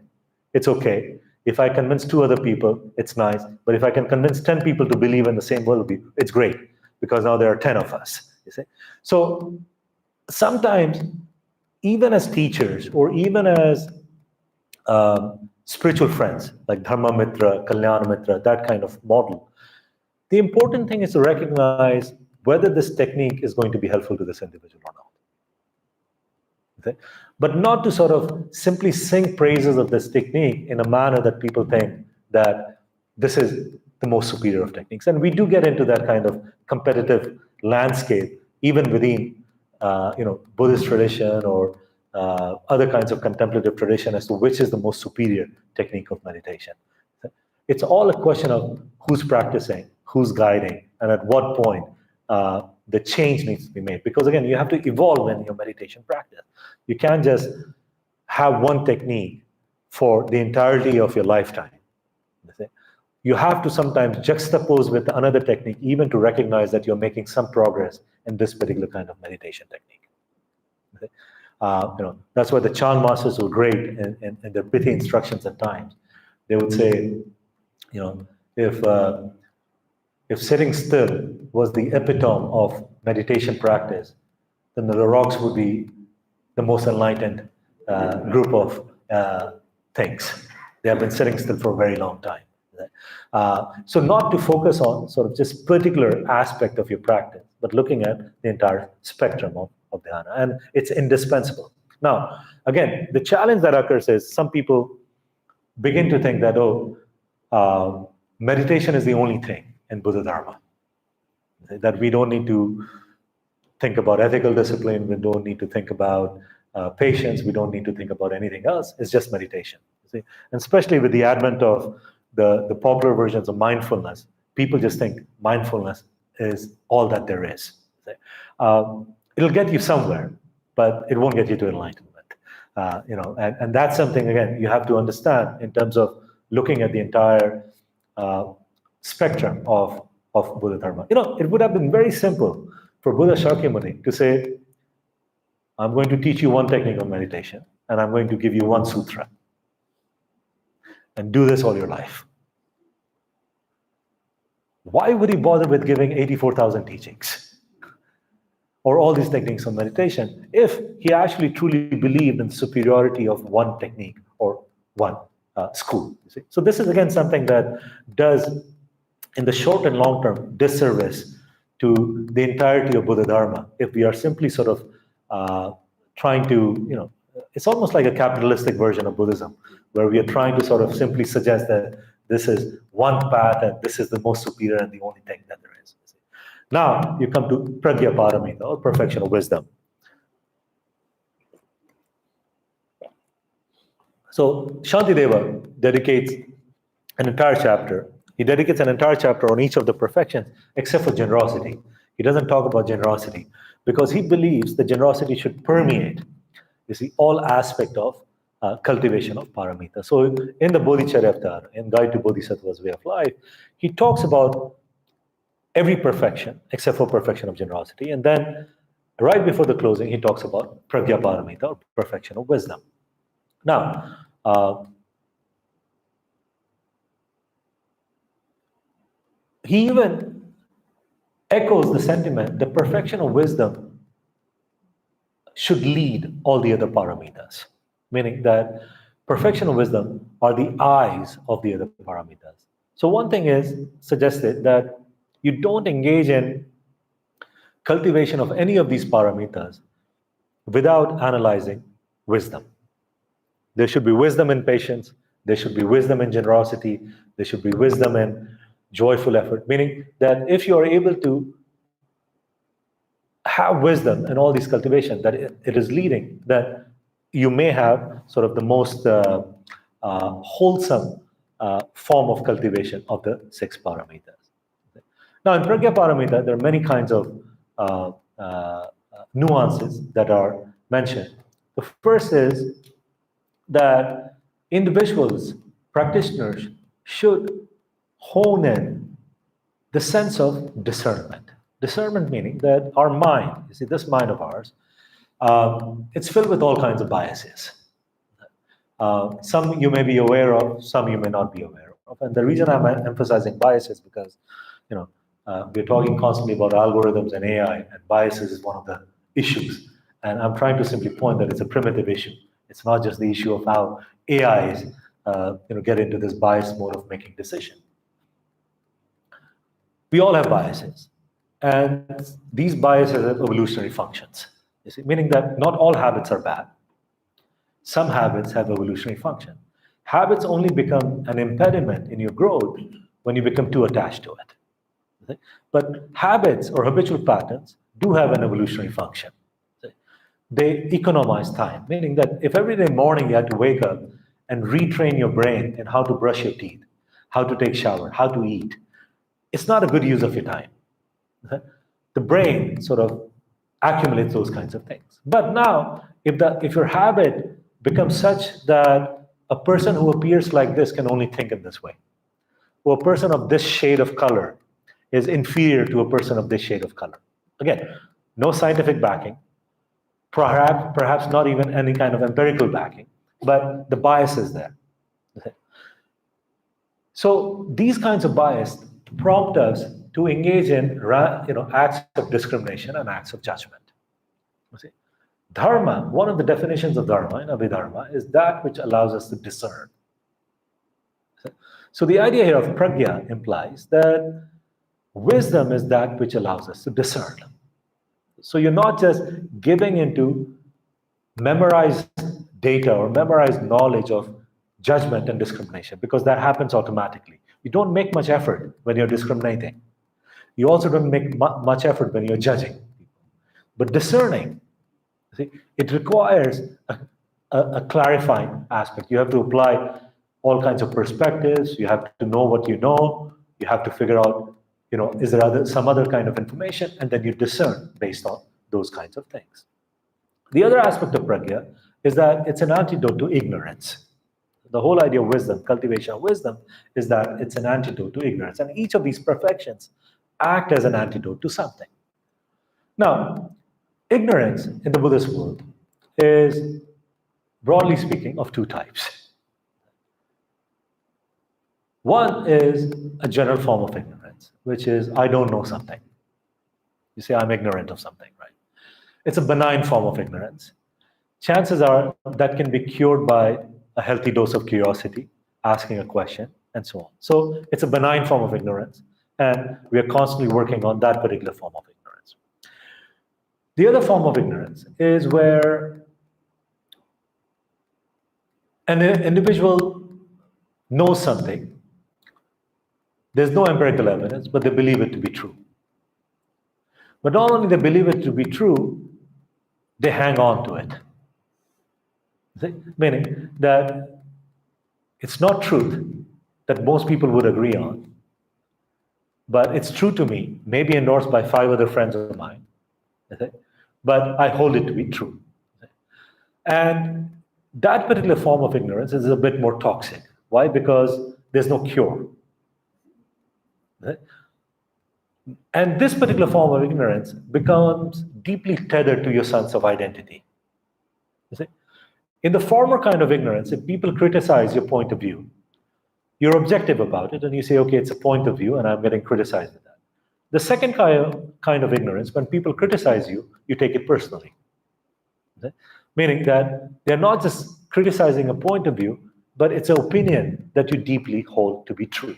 it's okay. If I convince 2 other people, it's nice. But if I can convince 10 people to believe in the same worldview, it's great, because now there are 10 of us. You see, so sometimes, even as teachers or even as spiritual friends, like Dharma Mitra, Kalyana Mitra, that kind of model, the important thing is to recognize whether this technique is going to be helpful to this individual or not. Okay? But not to sort of simply sing praises of this technique in a manner that people think that this is the most superior of techniques. And we do get into that kind of competitive landscape, even within Buddhist tradition or other kinds of contemplative tradition as to which is the most superior technique of meditation. It's all a question of who's practicing, who's guiding, and at what point the change needs to be made. Because again, you have to evolve in your meditation practice. You can't just have one technique for the entirety of your lifetime. You have to sometimes juxtapose with another technique, even to recognize that you're making some progress in this particular kind of meditation technique. That's why the Chan masters were great in their pithy instructions at times. They would say, if sitting still was the epitome of meditation practice, then the rocks would be the most enlightened group of things. They have been sitting still for a very long time. So not to focus on sort of just particular aspect of your practice, but looking at the entire spectrum of dhyana, and it's indispensable. Now, again, the challenge that occurs is some people begin to think that, meditation is the only thing in Buddha Dharma, that we don't need to think about ethical discipline, we don't need to think about patience, we don't need to think about anything else, it's just meditation. See? And especially with the advent of the popular versions of mindfulness, people just think mindfulness is all that there is. It'll get you somewhere, but it won't get you to enlightenment. And that's something, again, you have to understand in terms of looking at the entire spectrum of Buddha Dharma. It would have been very simple for Buddha Shakyamuni to say, I'm going to teach you one technique of meditation, and I'm going to give you one sutra. And do this all your life. Why would he bother with giving 84,000 teachings or all these techniques of meditation if he actually truly believed in the superiority of one technique or one school? You see? So this is again something that does, in the short and long term, disservice to the entirety of Buddha Dharma if we are simply sort of trying to, it's almost like a capitalistic version of Buddhism, where we are trying to sort of simply suggest that this is one path and this is the most superior and the only thing that there is. Now you come to Pragya Paramita, or perfection of wisdom. So Shantideva dedicates an entire chapter. He dedicates an entire chapter on each of the perfections, except for generosity. He doesn't talk about generosity because he believes that generosity should permeate, all aspect of cultivation of paramita. So in the Bodhicharyavatara, in Guide to Bodhisattva's Way of Life, he talks about every perfection except for perfection of generosity. And then right before the closing, he talks about Pragya Paramita, or perfection of wisdom. Now, he even echoes the sentiment that perfection of wisdom should lead all the other paramitas, meaning that perfection of wisdom are the eyes of the other paramitas. So one thing is suggested that you don't engage in cultivation of any of these paramitas without analyzing wisdom. There should be wisdom in patience, there should be wisdom in generosity, there should be wisdom in joyful effort, meaning that if you are able to have wisdom in all these cultivations, that it is leading, that you may have sort of the most wholesome form of cultivation of the 6 paramitas. Now, in Pragya Paramita, there are many kinds of nuances that are mentioned. The first is that individuals, practitioners, should hone in the sense of discernment. Discernment meaning that our mind, this mind of ours, it's filled with all kinds of biases. Some you may be aware of, some you may not be aware of. And the reason I'm emphasizing bias is because, we're talking constantly about algorithms and AI, and biases is one of the issues. And I'm trying to simply point that it's a primitive issue. It's not just the issue of how AIs, get into this biased mode of making decisions. We all have biases, and these biases have evolutionary functions. Meaning that not all habits are bad. Some habits have evolutionary function. Habits only become an impediment in your growth when you become too attached to it. But habits or habitual patterns do have an evolutionary function. they economize time, meaning that if every day morning you have to wake up and retrain your brain in how to brush your teeth, how to take shower, how to eat, it's not a good use of your time. Okay? The brain sort of accumulates those kinds of things. But now, if your habit becomes such that a person who appears like this can only think in this way, or a person of this shade of color is inferior to a person of this shade of color. Again, no scientific backing, perhaps not even any kind of empirical backing, but the bias is there. Okay? So these kinds of bias prompt us to engage in acts of discrimination and acts of judgment. You see? Dharma, one of the definitions of dharma in Abhidharma is that which allows us to discern. So the idea here of pragya implies that wisdom is that which allows us to discern. So you're not just giving into memorized data or memorized knowledge of judgment and discrimination, because that happens automatically. You don't make much effort when you're discriminating. You also don't make much effort when you're judging. But discerning, see, it requires a clarifying aspect. You have to apply all kinds of perspectives. You have to know what you know. You have to figure out, is there some other kind of information, and then you discern based on those kinds of things. The other aspect of pragya is that it's an antidote to ignorance. The whole idea of wisdom, cultivation of wisdom, is that it's an antidote to ignorance. And each of these perfections act as an antidote to something. Now, ignorance in the Buddhist world is, broadly speaking, of two types. One is a general form of ignorance, which is, I don't know something. You say, I'm ignorant of something, right? It's a benign form of ignorance. Chances are that can be cured by a healthy dose of curiosity, asking a question, and so on. So it's a benign form of ignorance, and we are constantly working on that particular form of ignorance. The other form of ignorance is where an individual knows something, there's no empirical evidence, but they believe it to be true. But not only they believe it to be true, they hang on to it. See? Meaning that it's not truth that most people would agree on, but it's true to me, maybe endorsed by 5 other friends of mine, but I hold it to be true. And that particular form of ignorance is a bit more toxic. Why? Because there's no cure. And this particular form of ignorance becomes deeply tethered to your sense of identity. You see? In the former kind of ignorance, if people criticize your point of view, you're objective about it and you say, okay, it's a point of view and I'm getting criticized with that. The second kind of ignorance, when people criticize you, you take it personally. Okay? Meaning that they're not just criticizing a point of view, but it's an opinion that you deeply hold to be true.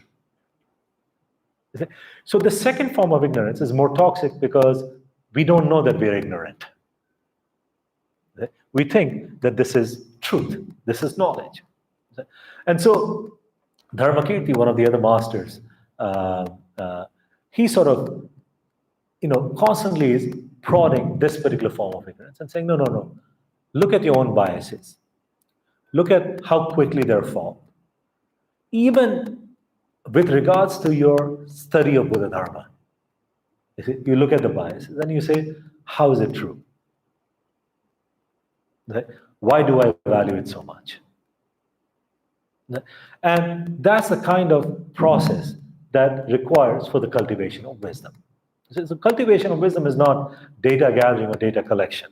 Okay? So the second form of ignorance is more toxic because we don't know that we're ignorant. Okay? We think that this is truth, this is knowledge. Okay? And so Dharmakirti, one of the other masters, he sort of, constantly is prodding this particular form of ignorance and saying, no. Look at your own biases. Look at how quickly they're formed. Even with regards to your study of Buddha Dharma, you look at the biases and you say, how is it true? Okay? Why do I value it so much? And that's the kind of process that requires for the cultivation of wisdom. So the cultivation of wisdom is not data gathering or data collection.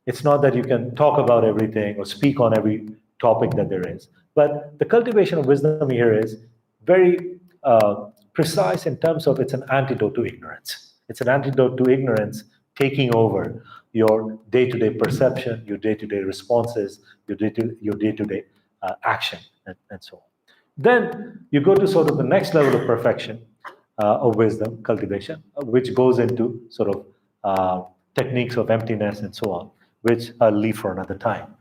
It's not that you can talk about everything or speak on every topic that there is. But the cultivation of wisdom here is very precise in terms of it's an antidote to ignorance. It's an antidote to ignorance taking over your day-to-day perception, your day-to-day responses, your day-to-day action, and so on. Then you go to sort of the next level of perfection of wisdom, cultivation, which goes into sort of techniques of emptiness and so on, which I'll leave for another time.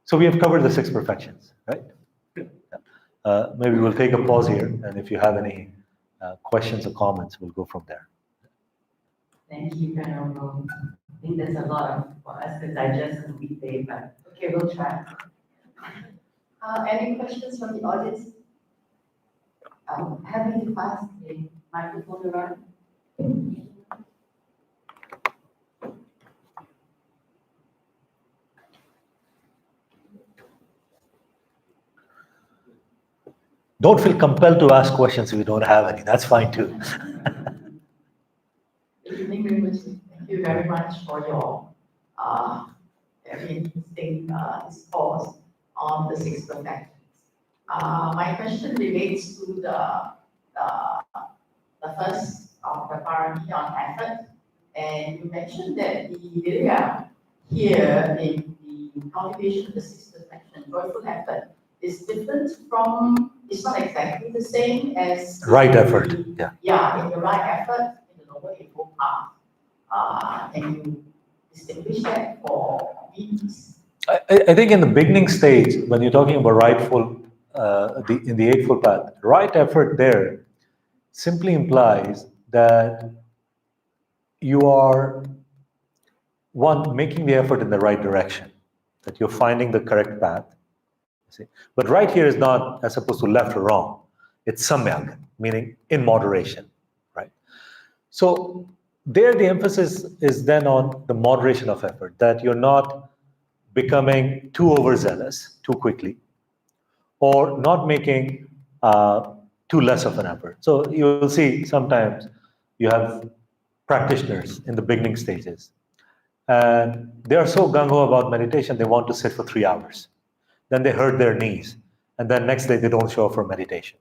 So we have covered the 6 perfections, right? Maybe we'll take a pause here, and if you have any questions or comments, we'll go from there. Thank you, Venerable. I think there's a lot for us to digest on a weekday, but okay, we'll try. Any questions from the audience? Happy to pass the microphone around. Don't feel compelled to ask questions if you don't have any. That's fine too. Good evening, Rinpoche. Thank you very much for your very interesting discourse on the six perfections. My question relates to the first of the parami on effort. And you mentioned that the virya here in the cultivation of the six perfection, joyful effort, is different from, it's not exactly the same as Right effort, yeah. Yeah, in the right effort, in the noble eightfold path. Can you distinguish that for me? I think in the beginning stage, when you're talking about in the Eightfold Path, right effort there simply implies that you are, one, making the effort in the right direction, that you're finding the correct path. See? But right here is not as opposed to left or wrong. It's samyak, meaning in moderation, right? So there the emphasis is then on the moderation of effort, that you're not becoming too overzealous too quickly, or not making too less of an effort. So you will see sometimes you have practitioners in the beginning stages, and they are so gung ho about meditation, they want to sit for 3 hours. Then they hurt their knees, and then next day they don't show up for meditation,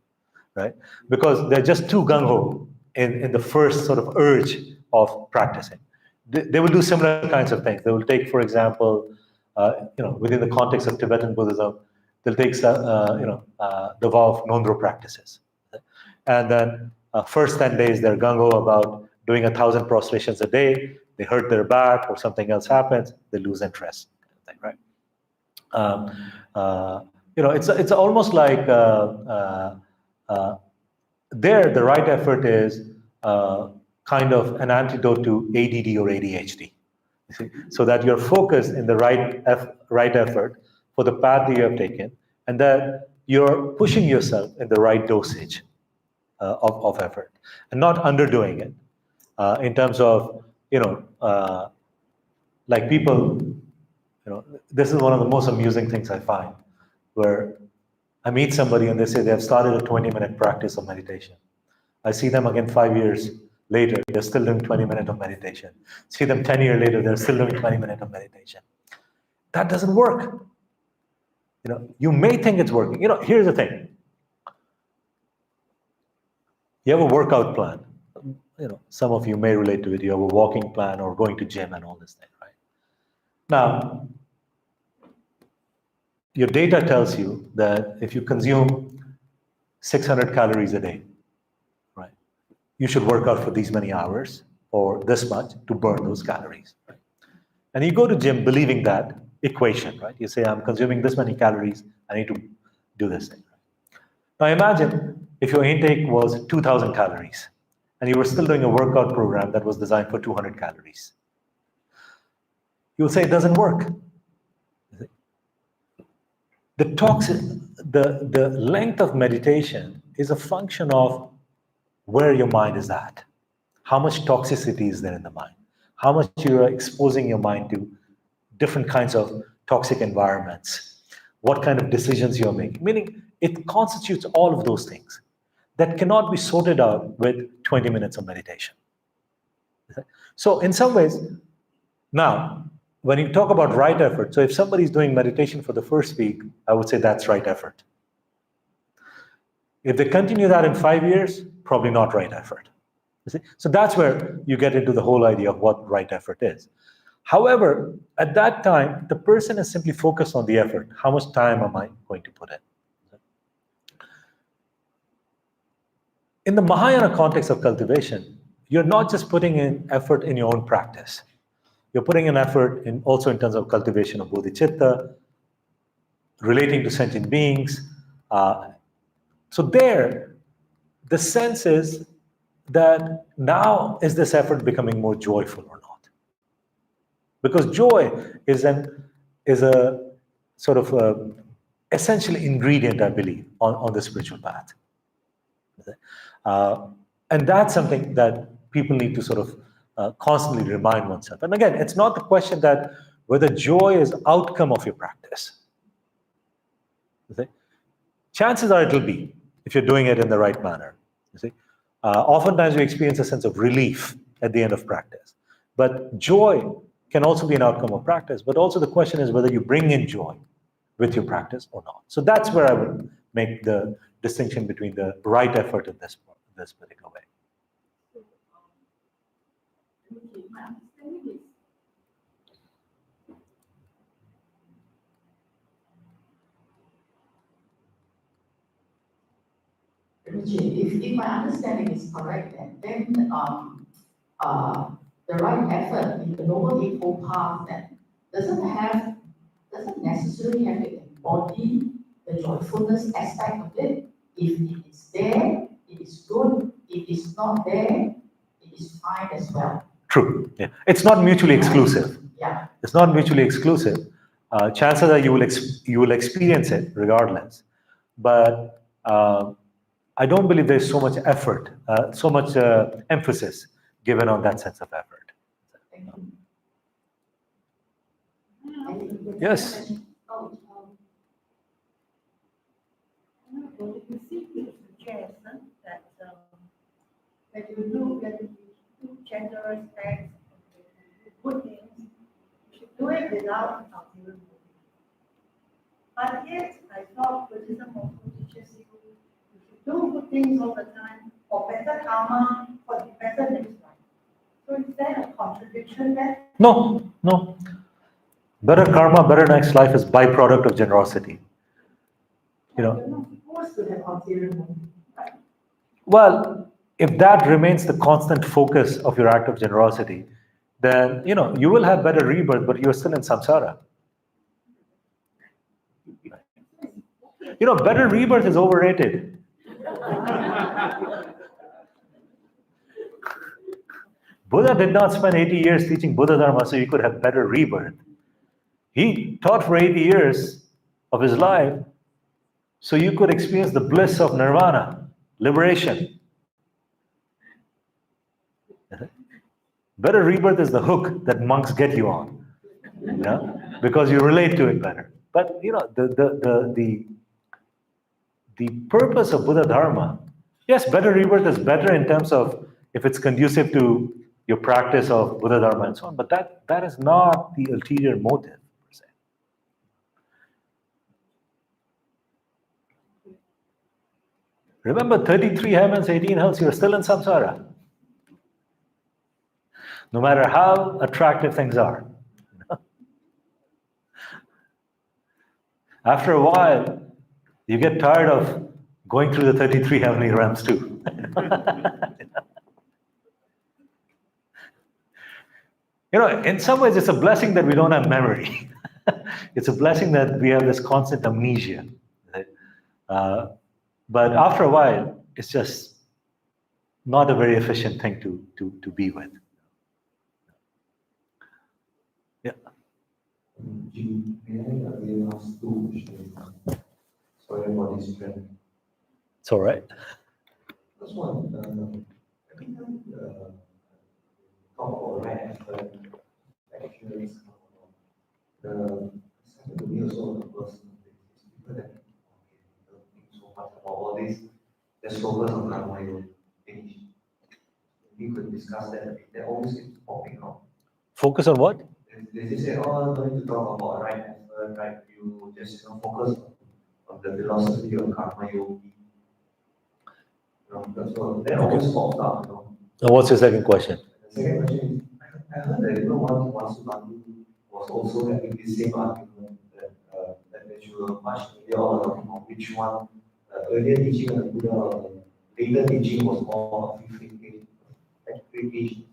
right? Because they're just too gung ho in the first sort of urge of practicing. They will do similar kinds of things. They will take, for example, within the context of Tibetan Buddhism, they'll take the vow of Nondro practices, and then first 10 days they're gung ho about doing 1,000 prostrations a day. They hurt their back or something else happens, they lose interest, right? It's almost like there the right effort is kind of an antidote to ADD or ADHD. You see? So that you're focused in the right effort for the path that you have taken, and that you're pushing yourself in the right dosage of effort, and not underdoing it in terms of like people. This is one of the most amusing things I find, where I meet somebody and they say they have started a 20-minute practice of meditation. I see them again 5 years later, they're still doing 20 minutes of meditation. See them 10 years later, they're still doing 20 minutes of meditation. That doesn't work. You may think it's working. Here's the thing. You have a workout plan. Some of you may relate to it. You have a walking plan or going to gym and all this thing, right? Now, your data tells you that if you consume 600 calories a day, right, you should work out for these many hours or this much to burn those calories. Right? And you go to gym believing that equation, right? You say, I'm consuming this many calories, I need to do this thing. Now imagine if your intake was 2,000 calories and you were still doing a workout program that was designed for 200 calories. You'll say it doesn't work. The length of meditation is a function of where your mind is at. How much toxicity is there in the mind? How much you are exposing your mind to different kinds of toxic environments? What kind of decisions you're making? Meaning, it constitutes all of those things that cannot be sorted out with 20 minutes of meditation. So in some ways, now, when you talk about right effort, so if somebody's doing meditation for the first week, I would say that's right effort. If they continue that in 5 years, probably not right effort. You see? So that's where you get into the whole idea of what right effort is. However, at that time, the person is simply focused on the effort. How much time am I going to put in? In the Mahayana context of cultivation, you're not just putting in effort in your own practice. You're putting in effort also in terms of cultivation of bodhicitta, relating to sentient beings. So there, the sense is that now is this effort becoming more joyful or not? Because joy is a sort of essential ingredient, I believe, on the spiritual path. And that's something that people need to sort of constantly remind oneself. And again, it's not the question that whether joy is outcome of your practice. You see? Chances are it'll be, if you're doing it in the right manner. You see? Oftentimes we experience a sense of relief at the end of practice. But joy can also be an outcome of practice. But also the question is whether you bring in joy with your practice or not. So that's where I would make the distinction between the right effort in this particular way. My understanding is if my understanding is correct, then the right effort in the Noble Eightfold Path then doesn't necessarily have to embody the joyfulness aspect of it. If it is there, it is good. If it's not there, it is fine as well. True. Yeah. It's not mutually exclusive. Yeah. It's not mutually exclusive. Chances are you will experience it regardless. But I don't believe there's so much effort, so much emphasis given on that sense of effort. Thank you. Yes. you seem to suggest that you do generous acts, good things, you should do it without ulterior motive. But yet, I thought Buddhism also teaches you should do good things all the time for better karma, for the better next life. So is there a contradiction there? No, no. Better karma, better next life is byproduct of generosity. You're not supposed to have ulterior motive. Right? Well, if that remains the constant focus of your act of generosity, then you will have better rebirth, but you're still in samsara. Better rebirth is overrated. Buddha did not spend 80 years teaching Buddha Dharma so you could have better rebirth. He taught for 80 years of his life so you could experience the bliss of nirvana, liberation. Better rebirth is the hook that monks get you on, because you relate to it better. But the purpose of Buddha Dharma, yes, better rebirth is better in terms of if it's conducive to your practice of Buddha Dharma and so on, but that is not the ulterior motive, per se. Remember, 33 heavens, 18 hells, you're still in samsara. No matter how attractive things are. After a while, you get tired of going through the 33 heavenly realms too. In some ways, it's a blessing that we don't have memory. It's a blessing that we have this constant amnesia. But after a while, it's just not a very efficient thing to be with. Yeah. May I again ask two questions? Sorry about this trend. It's all right. First one, every time talk about right effort, actions, it's happened to me also on a personal basis. People that don't think so much about all this, just focus on karma, you finish. We could discuss that a bit. That always keeps popping up. Focus on what? They just say, oh, no need to talk about right effort, right view, just focus on the philosophy of karma yogi. That's what that always pops up, Now, what's your second question? The second question is, I heard that once Mandu was also having the same argument that you were much earlier on talking about which one earlier teaching of Buddha, later teaching was more application.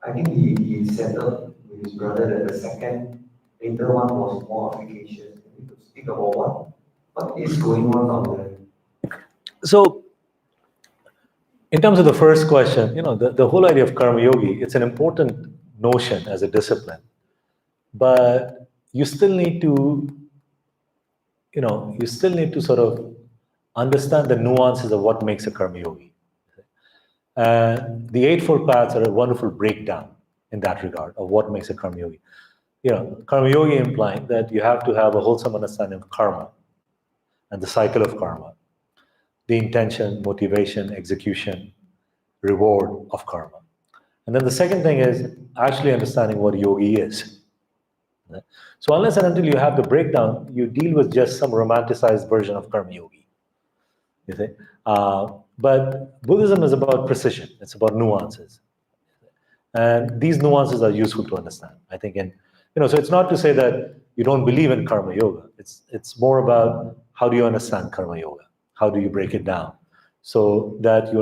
I think he settled with his brother that the second later one was more application. We could speak about what is going on out there. So, In terms of the first question, the whole idea of karma yogi, it's an important notion as a discipline, but you still need to, sort of understand the nuances of what makes a karma yogi. And the Eightfold Paths are a wonderful breakdown in that regard of what makes a karma yogi. Karma yogi implying that you have to have a wholesome understanding of karma and the cycle of karma, the intention, motivation, execution, reward of karma. And then the second thing is actually understanding what yogi is. So unless and until you have the breakdown, you deal with just some romanticized version of karma yogi. You see? But Buddhism is about precision. It's about nuances. And these nuances are useful to understand, I think. And so it's not to say that you don't believe in karma yoga. It's more about how do you understand karma yoga? How do you break it down so that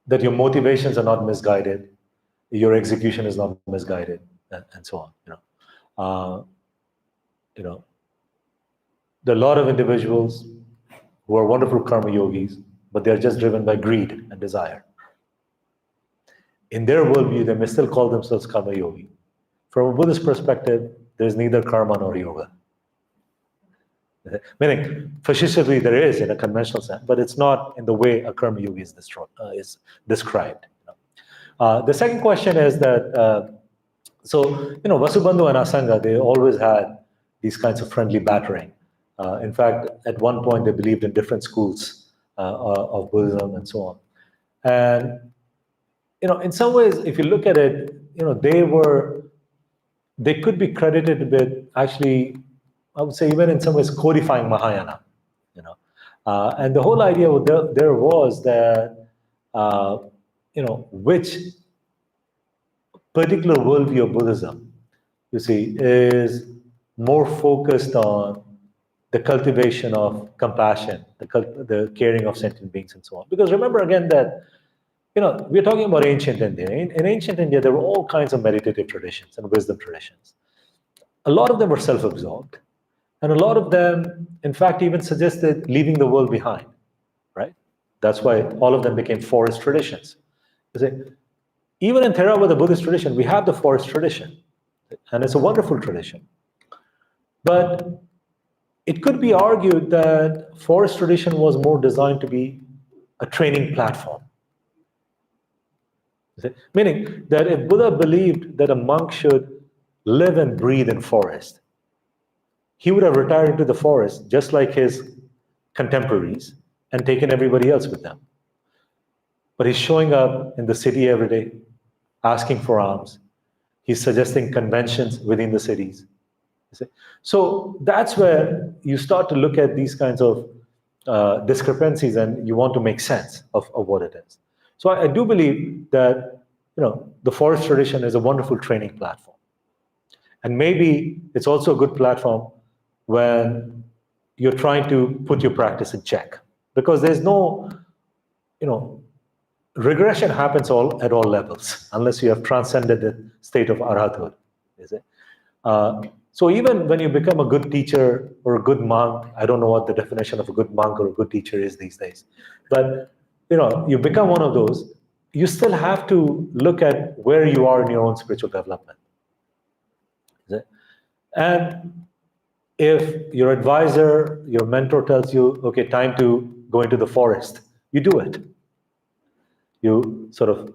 that your motivations are not misguided, your execution is not misguided, and so on. There are a lot of individuals who are wonderful karma yogis, but they're just driven by greed and desire. In their worldview, they may still call themselves karma yogi. From a Buddhist perspective, there's neither karma nor yoga. Meaning, facetiously there is in a conventional sense, but it's not in the way a karma yogi is described. The second question is that, Vasubandhu and Asanga, they always had these kinds of friendly battering. In fact, at one point, they believed in different schools of Buddhism and so on. And, in some ways, if you look at it, they could be credited with actually, I would say, even in some ways, codifying Mahayana. And the whole idea there was that, which particular worldview of Buddhism, you see, is more focused on the cultivation of compassion, the caring of sentient beings, and so on. Because remember again that, we're talking about ancient India. In ancient India, there were all kinds of meditative traditions and wisdom traditions. A lot of them were self-absorbed, and a lot of them, in fact, even suggested leaving the world behind, right? That's why all of them became forest traditions. You see, even in Theravada Buddhist tradition, we have the forest tradition, and it's a wonderful tradition. But it could be argued that forest tradition was more designed to be a training platform. Meaning that if Buddha believed that a monk should live and breathe in forest, he would have retired into the forest just like his contemporaries and taken everybody else with them. But he's showing up in the city every day, asking for alms. He's suggesting conventions within the cities. So that's where you start to look at these kinds of discrepancies, and you want to make sense of what it is. So I do believe that the forest tradition is a wonderful training platform, and maybe it's also a good platform when you're trying to put your practice in check, because there's no, regression happens at all levels unless you have transcended the state of arhathood. Is it? So even when you become a good teacher or a good monk, I don't know what the definition of a good monk or a good teacher is these days, but you become one of those, you still have to look at where you are in your own spiritual development. Is it? And if your advisor, your mentor tells you, okay, time to go into the forest, you do it. You sort of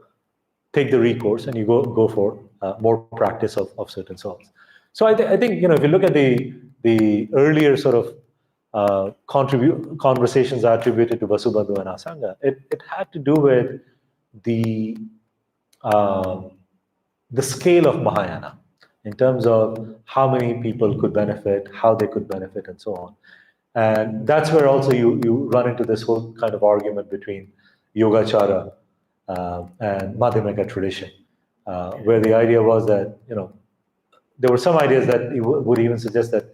take the recourse and you go for more practice of certain souls. So I think if you look at the earlier sort of conversations attributed to Vasubandhu and Asanga, it had to do with the scale of Mahayana in terms of how many people could benefit, how they could benefit, and so on. And that's where also you run into this whole kind of argument between Yogacara and Madhyamaka tradition, where the idea was that, there were some ideas that would even suggest that,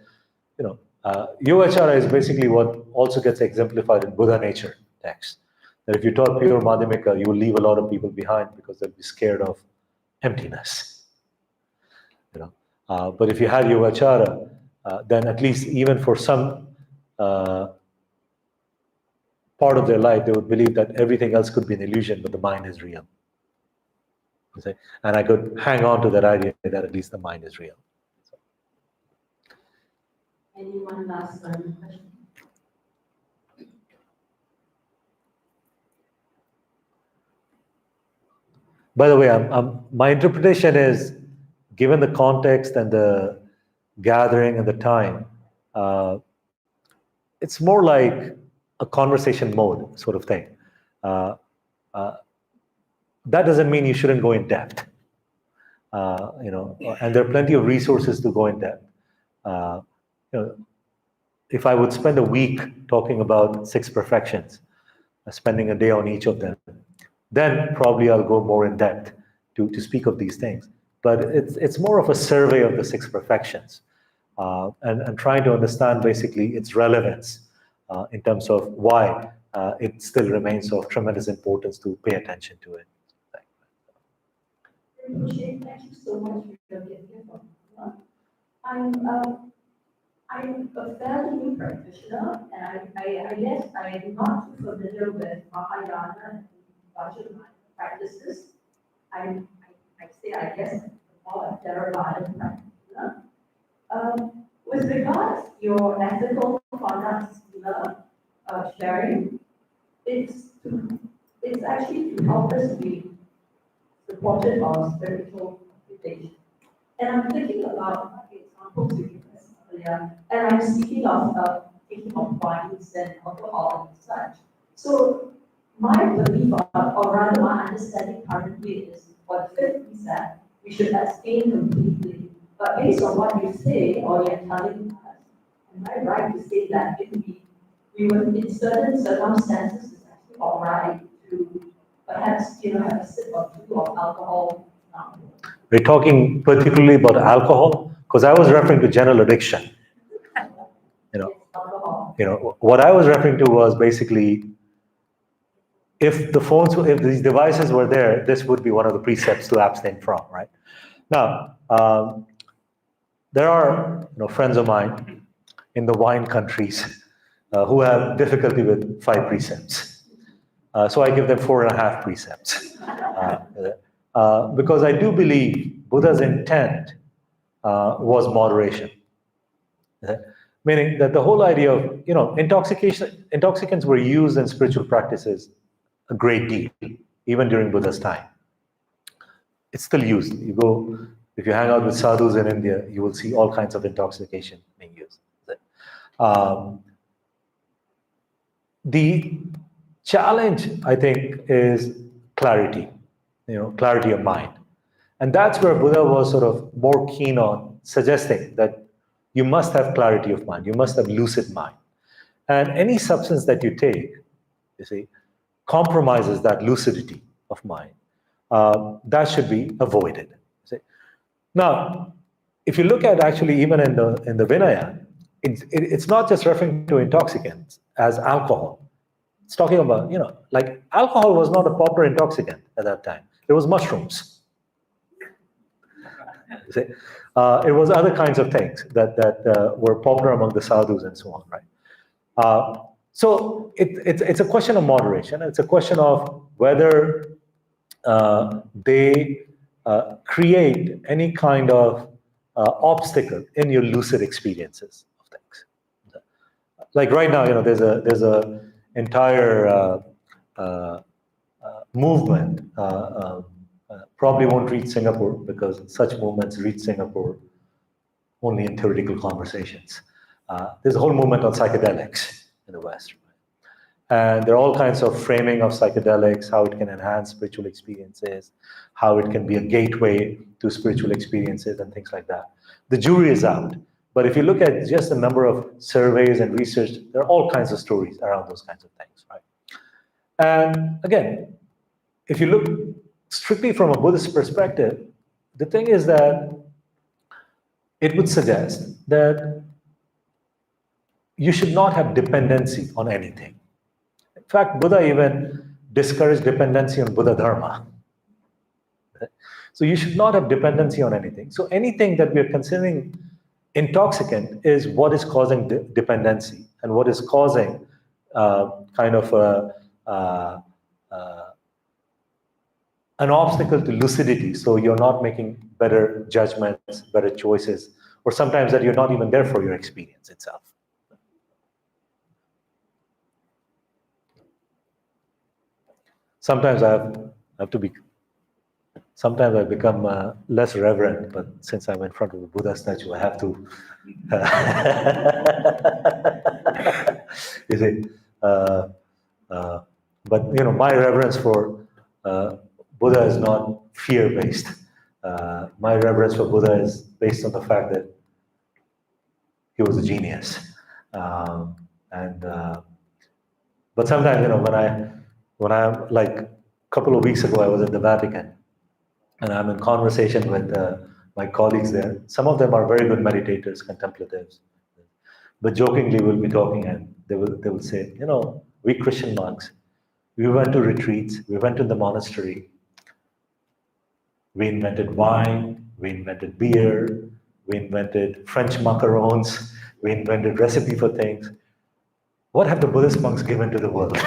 Yogacara is basically what also gets exemplified in Buddha nature text. That if you taught pure Madhyamaka, you will leave a lot of people behind because they'll be scared of emptiness. But if you had Yogacara, then at least even for some part of their life, they would believe that everything else could be an illusion, but the mind is real. You see? And I could hang on to that idea that at least the mind is real. Anyone last question? By the way, my interpretation is, given the context and the gathering and the time, it's more like a conversation mode sort of thing. That doesn't mean you shouldn't go in depth. And there are plenty of resources to go in depth. If I would spend a week talking about 6 perfections, spending a day on each of them, then probably I'll go more in depth to speak of these things. But it's more of a survey of the 6 perfections and trying to understand basically its relevance in terms of why it still remains of tremendous importance to pay attention to it. Thank you so much for getting here. I'm a fairly new practitioner, and I guess I'm not too familiar with Mahayana and Vajrayana practices. I say, I guess, more a Theravada practitioner. With regards to your ethical conduct sharing, it's actually to help us be supportive of spiritual cultivation. And I'm thinking about examples you gave us earlier, and I'm speaking of thinking of wines and alcohol and such. So my belief, or rather my understanding currently is, for the 5th precept, we should abstain completely. But based on what you say, or you're telling us, am I right to say that if we were in certain circumstances, it's actually all right to perhaps have a sip or 2 of alcohol? We're talking particularly about alcohol, because I was referring to general addiction. What I was referring to was basically, if these devices were there, this would be one of the precepts to abstain from, right? Now, there are friends of mine in the wine countries who have difficulty with 5 precepts. So I give them 4.5 precepts. Because I do believe Buddha's intent was moderation. Meaning that the whole idea of, intoxicants were used in spiritual practices a great deal, even during Buddha's time. It's still used. If you hang out with sadhus in India, you will see all kinds of intoxication being used. The challenge, I think, is clarity, clarity of mind. And that's where Buddha was sort of more keen on suggesting that you must have clarity of mind, you must have lucid mind. And any substance that you take, compromises that lucidity of mind. That should be avoided. Now, if you look at actually even in the Vinaya, it's not just referring to intoxicants as alcohol. It's talking about, like alcohol was not a popular intoxicant at that time. It was mushrooms. It was other kinds of things that were popular among the sadhus and so on, right? So it's a question of moderation. It's a question of whether they create any kind of obstacle in your lucid experiences of things. Like right now, there's a entire movement. Probably won't reach Singapore because such movements reach Singapore only in theoretical conversations. There's a whole movement on psychedelics in the West. And there are all kinds of framing of psychedelics, how it can enhance spiritual experiences, how it can be a gateway to spiritual experiences and things like that. The jury is out. But if you look at just the number of surveys and research, there are all kinds of stories around those kinds of things, right? And again, if you look strictly from a Buddhist perspective, the thing is that it would suggest that you should not have dependency on anything. In fact, Buddha even discouraged dependency on Buddha Dharma. So you should not have dependency on anything. So anything that we are considering intoxicant is what is causing dependency and what is causing kind of an obstacle to lucidity. So you're not making better judgments, better choices, or sometimes that you're not even there for your experience itself. Sometimes I have to be. Sometimes I become less reverent, but since I'm in front of the Buddha statue, I have to. You see, but my reverence for Buddha is not fear-based. My reverence for Buddha is based on the fact that he was a genius, but sometimes when I like a couple of weeks ago, I was at the Vatican. And I'm in conversation with my colleagues there. Some of them are very good meditators, contemplatives. But jokingly, we'll be talking, and they will say, we Christian monks, we went to retreats, we went to the monastery, we invented wine, we invented beer, we invented French macarons, we invented recipe for things. What have the Buddhist monks given to the world?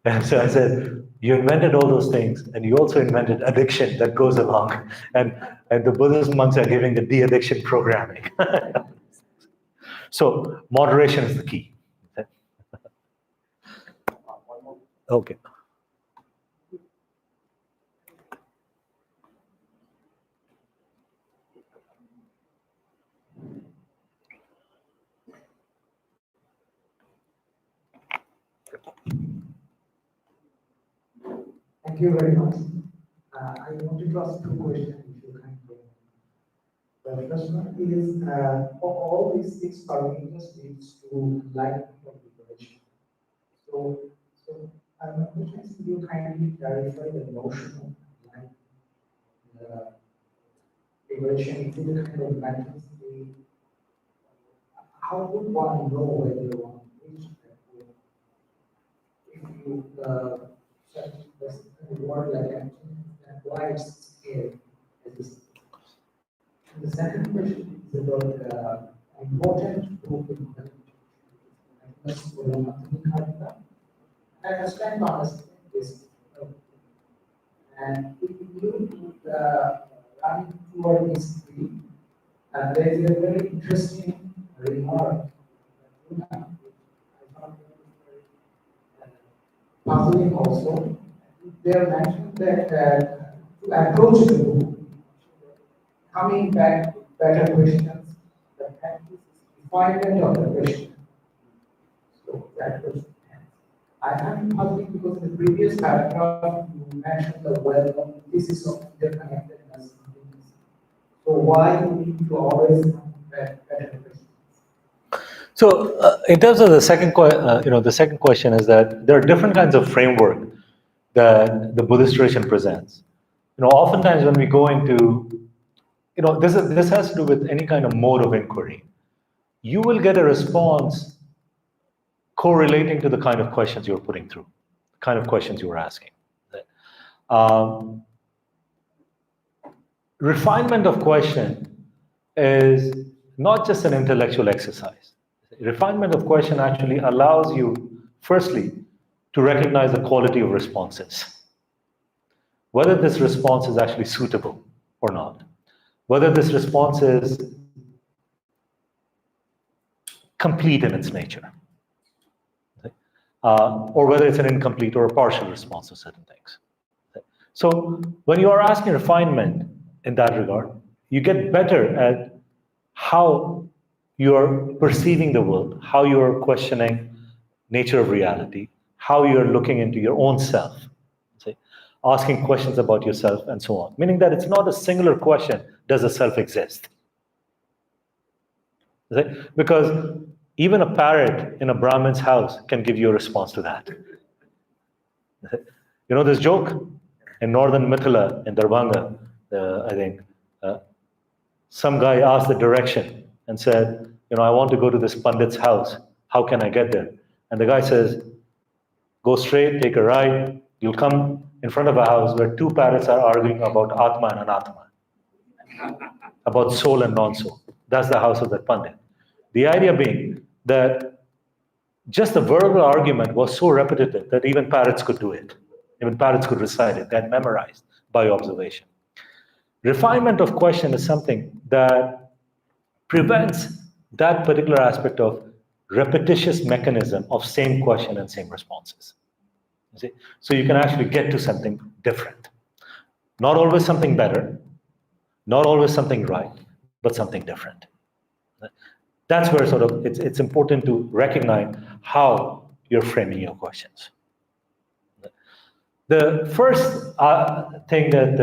And so I said, you invented all those things, and you also invented addiction that goes along. And the Buddhist monks are giving the de-addiction programming. So moderation is the key. Okay. Thank you very much. I wanted to ask two questions, if you can. The first one is, all these 6 parameters leads to enlightenment of liberation. So my question is, could you kindly clarify the notion of enlightenment? Liberation, is it a kind of enlightenment state? How would one know whether one reached that goal? If you such a word like emptiness, then why it's scary? The second question is about important group in the I was trying to understand this. And if you run toward this tree, there is a very interesting remark. I found puzzling also. They mentioned that to approach the book, coming back with better questions, the practice is refinement of the question. So that was, I am puzzling because in the previous paragraph you mentioned the well thesis of interconnectedness. So why do we need to always come back better questions? So, in terms of the second question is that there are different kinds of framework that the Buddhist tradition presents. Oftentimes when we go into, this has to do with any kind of mode of inquiry. You will get a response correlating to the kind of questions you're putting through, the kind of questions you were asking. Refinement of question is not just an intellectual exercise. Refinement of question actually allows you, firstly, to recognize the quality of responses. Whether this response is actually suitable or not. Whether this response is complete in its nature. Or whether it's an incomplete or a partial response to certain things. So when you are asking refinement in that regard, you get better at how you're perceiving the world, how you're questioning nature of reality, how you're looking into your own self, asking questions about yourself and so on. Meaning that it's not a singular question, does the self exist? Because even a parrot in a Brahmin's house can give you a response to that. This joke in northern Mithila, in Darbhanga, I think, some guy asked the direction and said, I want to go to this Pandit's house. How can I get there? And the guy says, go straight, take a right. You'll come in front of a house where 2 parrots are arguing about Atma and Anatma. about soul and non-soul. That's the house of that Pandit. The idea being that just the verbal argument was so repetitive that even parrots could do it. Even parrots could recite it. They had memorized by observation. Refinement of question is something that prevents that particular aspect of repetitious mechanism of same question and same responses. You see? So you can actually get to something different. Not always something better, not always something right, but something different. That's where sort of it's important to recognize how you're framing your questions. The first thing that,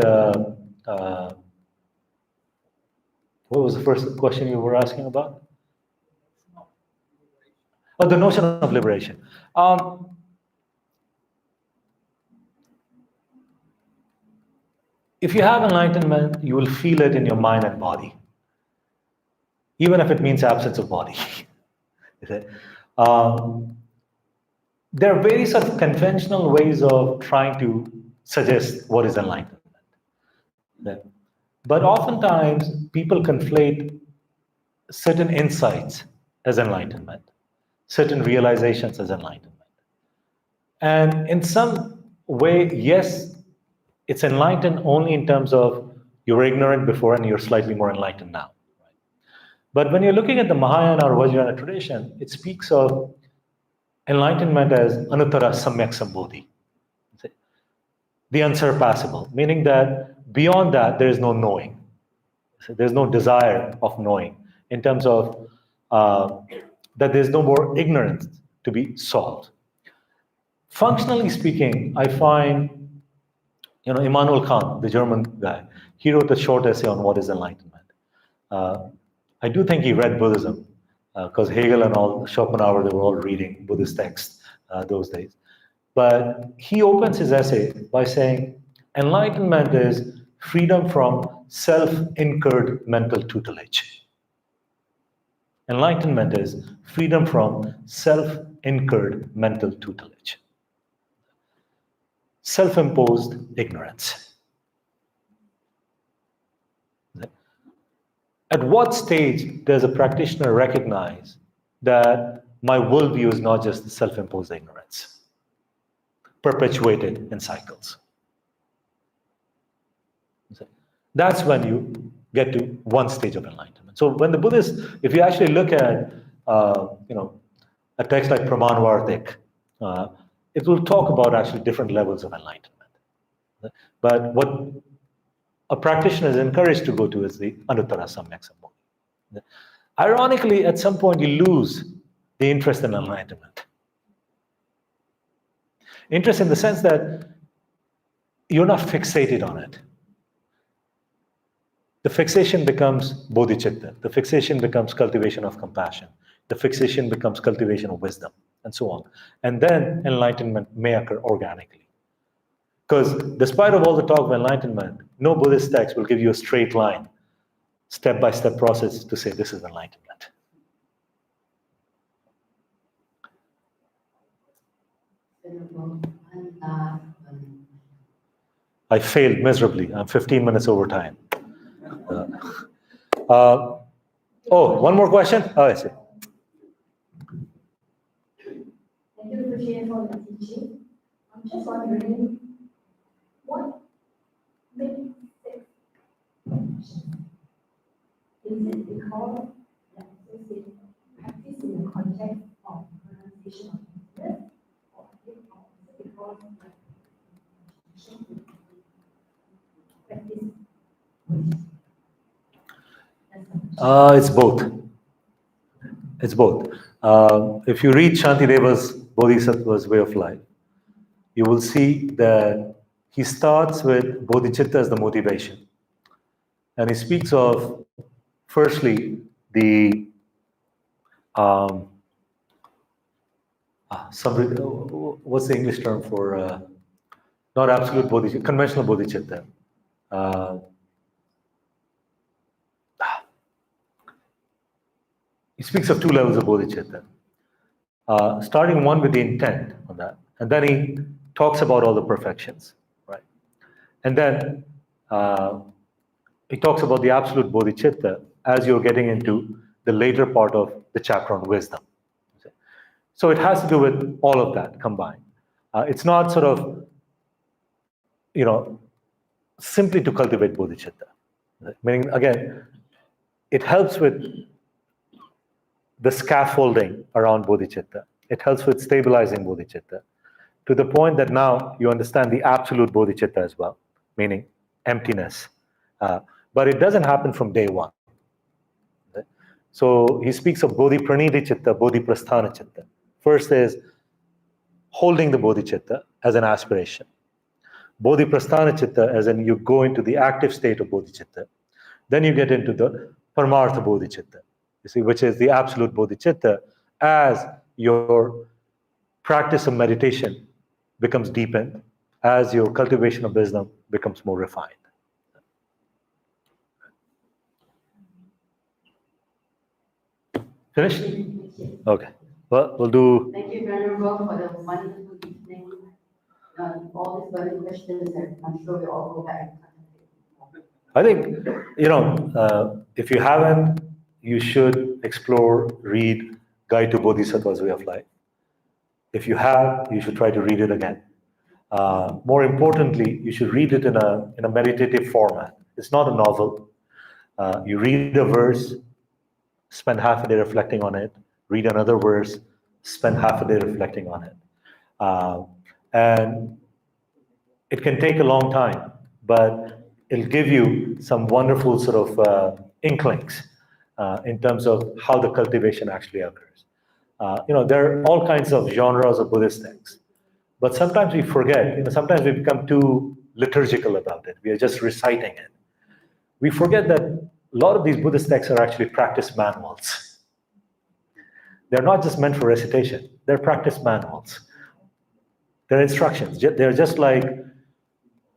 what was the first question you were asking about? Oh, the notion of liberation. If you have enlightenment, you will feel it in your mind and body, even if it means absence of body. There are very sort of conventional ways of trying to suggest what is enlightenment. But oftentimes, people conflate certain insights as enlightenment, certain realizations as enlightenment. And in some way, yes, it's enlightened only in terms of you were ignorant before and you're slightly more enlightened now. Right? But when you're looking at the Mahayana or Vajrayana tradition, it speaks of enlightenment as anuttara samyak sambodhi, the unsurpassable, meaning that beyond that, there is no knowing. So there's no desire of knowing in terms of that there's no more ignorance to be solved. Functionally speaking, I find, Immanuel Kant, the German guy, he wrote a short essay on what is enlightenment. I do think he read Buddhism, because Hegel and all, Schopenhauer, they were all reading Buddhist texts those days. But he opens his essay by saying, enlightenment is freedom from self-incurred mental tutelage. Enlightenment is freedom from self-incurred mental tutelage. Self-imposed ignorance. At what stage does a practitioner recognize that my worldview is not just self-imposed ignorance, perpetuated in cycles? That's when you get to one stage of enlightenment. So when the Buddhists, if you actually look at a text like Pramanvartik, it will talk about actually different levels of enlightenment. But what a practitioner is encouraged to go to is the anuttara samyak sambodhi. Ironically, at some point you lose the interest in enlightenment. Interest in the sense that you're not fixated on it. The fixation becomes bodhicitta. The fixation becomes cultivation of compassion. The fixation becomes cultivation of wisdom, and so on. And then enlightenment may occur organically. Because despite of all the talk of enlightenment, no Buddhist text will give you a straight line, step-by-step process to say this is enlightenment. I failed miserably. I'm 15 minutes over time. One more question? Oh, I see. Thank you, Kushi, for the teaching. I'm just wondering, what makes it is it because the associate practice in the context of pronunciation of business, or is it because practice? It's both. It's both. If you read Shantideva's Bodhisattva's Way of Life, you will see that he starts with bodhicitta as the motivation. And he speaks of, firstly, the what's the English term for not absolute bodhicitta, conventional bodhicitta. He speaks of two levels of bodhicitta, starting one with the intent on that, and then he talks about all the perfections, right? And then he talks about the absolute bodhicitta as you're getting into the later part of the chapter on wisdom. So it has to do with all of that combined. It's not sort of, simply to cultivate bodhicitta. Meaning, again, it helps with the scaffolding around bodhicitta. It helps with stabilizing bodhicitta to the point that now you understand the absolute bodhicitta as well, meaning emptiness. But it doesn't happen from day one. So he speaks of bodhi pranidhi chitta, bodhi prasthana chitta. First is holding the bodhicitta as an aspiration. Bodhi prasthana chitta, as in you go into the active state of bodhicitta. Then you get into the paramartha bodhicitta, you see, which is the absolute bodhicitta as your practice of meditation becomes deepened, as your cultivation of wisdom becomes more refined. Finished? Okay. Well, we'll do. Thank you, Venerable, for the wonderful evening. All these burning questions, and I'm sure we'll all go back and contemplate. I think, if you haven't, you should explore, read Guide to Bodhisattva's Way of Life. If you have, you should try to read it again. More importantly, you should read it in a meditative format. It's not a novel. You read a verse, spend half a day reflecting on it, read another verse, spend half a day reflecting on it. And it can take a long time, but it'll give you some wonderful sort of inklings in terms of how the cultivation actually occurs. There are all kinds of genres of Buddhist texts, but sometimes we forget, sometimes we become too liturgical about it. We are just reciting it. We forget that a lot of these Buddhist texts are actually practice manuals. They're not just meant for recitation, they're practice manuals. They're instructions. They're just like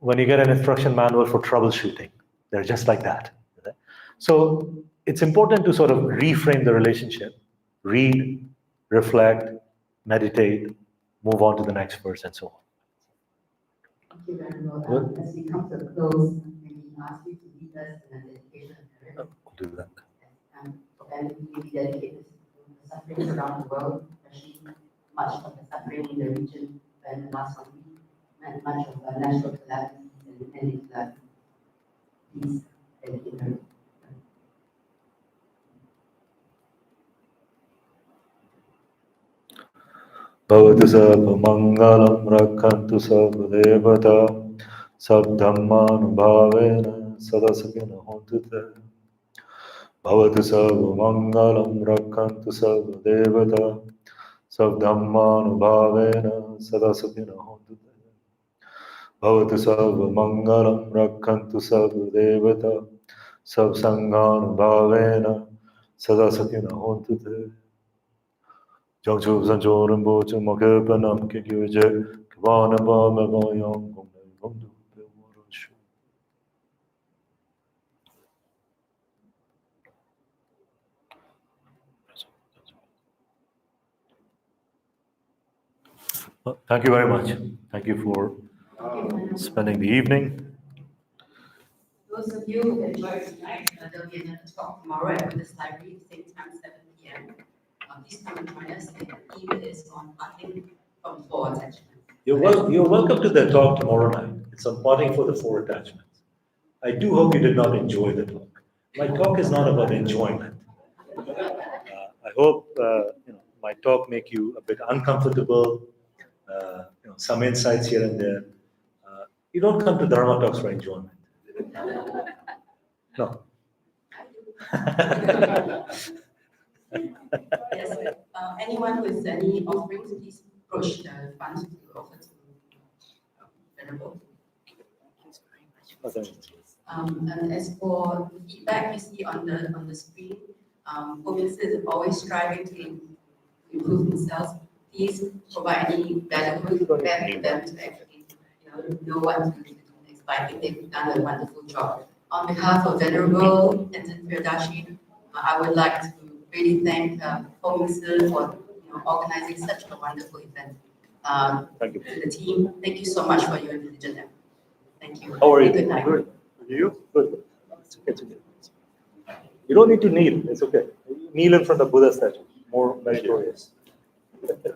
when you get an instruction manual for troubleshooting. They're just like that. So it's important to sort of reframe the relationship, read, reflect, meditate, move on to the next verse, and so on. Thank you, Venerable. As we come to a close, we ask you to lead us in a dedication of merit. We'll do that. For benefit, we dedicate this to the sufferings around the world, especially much of the suffering in the region in the last 1 week, and much of the natural calamities and many calamities. Please dedicate her. Bhavatu sabha mangalam rakhantu sabha devata sabdhammanubhavena sadasakina hontu te. Bhavatu sabha mangalam rakhantu sabha devata sabdhammanubhavena sadasakina hontu te. Bhavatu sabha mangalam rakhantu sabha devata sabsanganubhavena sadasakina hontu te. Jangchu Sancho Rinpoche Mokepanam Kikyuje Kavana Bama Vayam Gomne Gomdu Bewarashu. Well, thank you very much. Thank you for spending the evening. Those of you who enjoyed tonight, there'll be another talk tomorrow at this library, same time, 7 p.m. Please come and join us. The theme is on parting from 4 attachments. You're welcome to the talk tomorrow night. It's on parting for the 4 attachments. I do hope you did not enjoy the talk. My talk is not about enjoyment. I hope my talk make you a bit uncomfortable. Some insights here and there. You don't come to Dharma talks for enjoyment. No. Yes, anyone with any offerings, please approach the funds to offer to Venerable. And as for feedback you see on the screen, Buddhists are always striving to improve themselves. Please provide any valuable feedback to them to actually know what to do next. I think they've done a wonderful job. On behalf of Venerable Tenzin, I would like to really thank Hong Sir for organizing such a wonderful event. Thank you. To the team, thank you so much for your diligent effort. Thank you. How are you? Good night. Good. You? Good. It's okay. You don't need to kneel. It's okay. Kneel in front of Buddha statue. More meritorious. Good.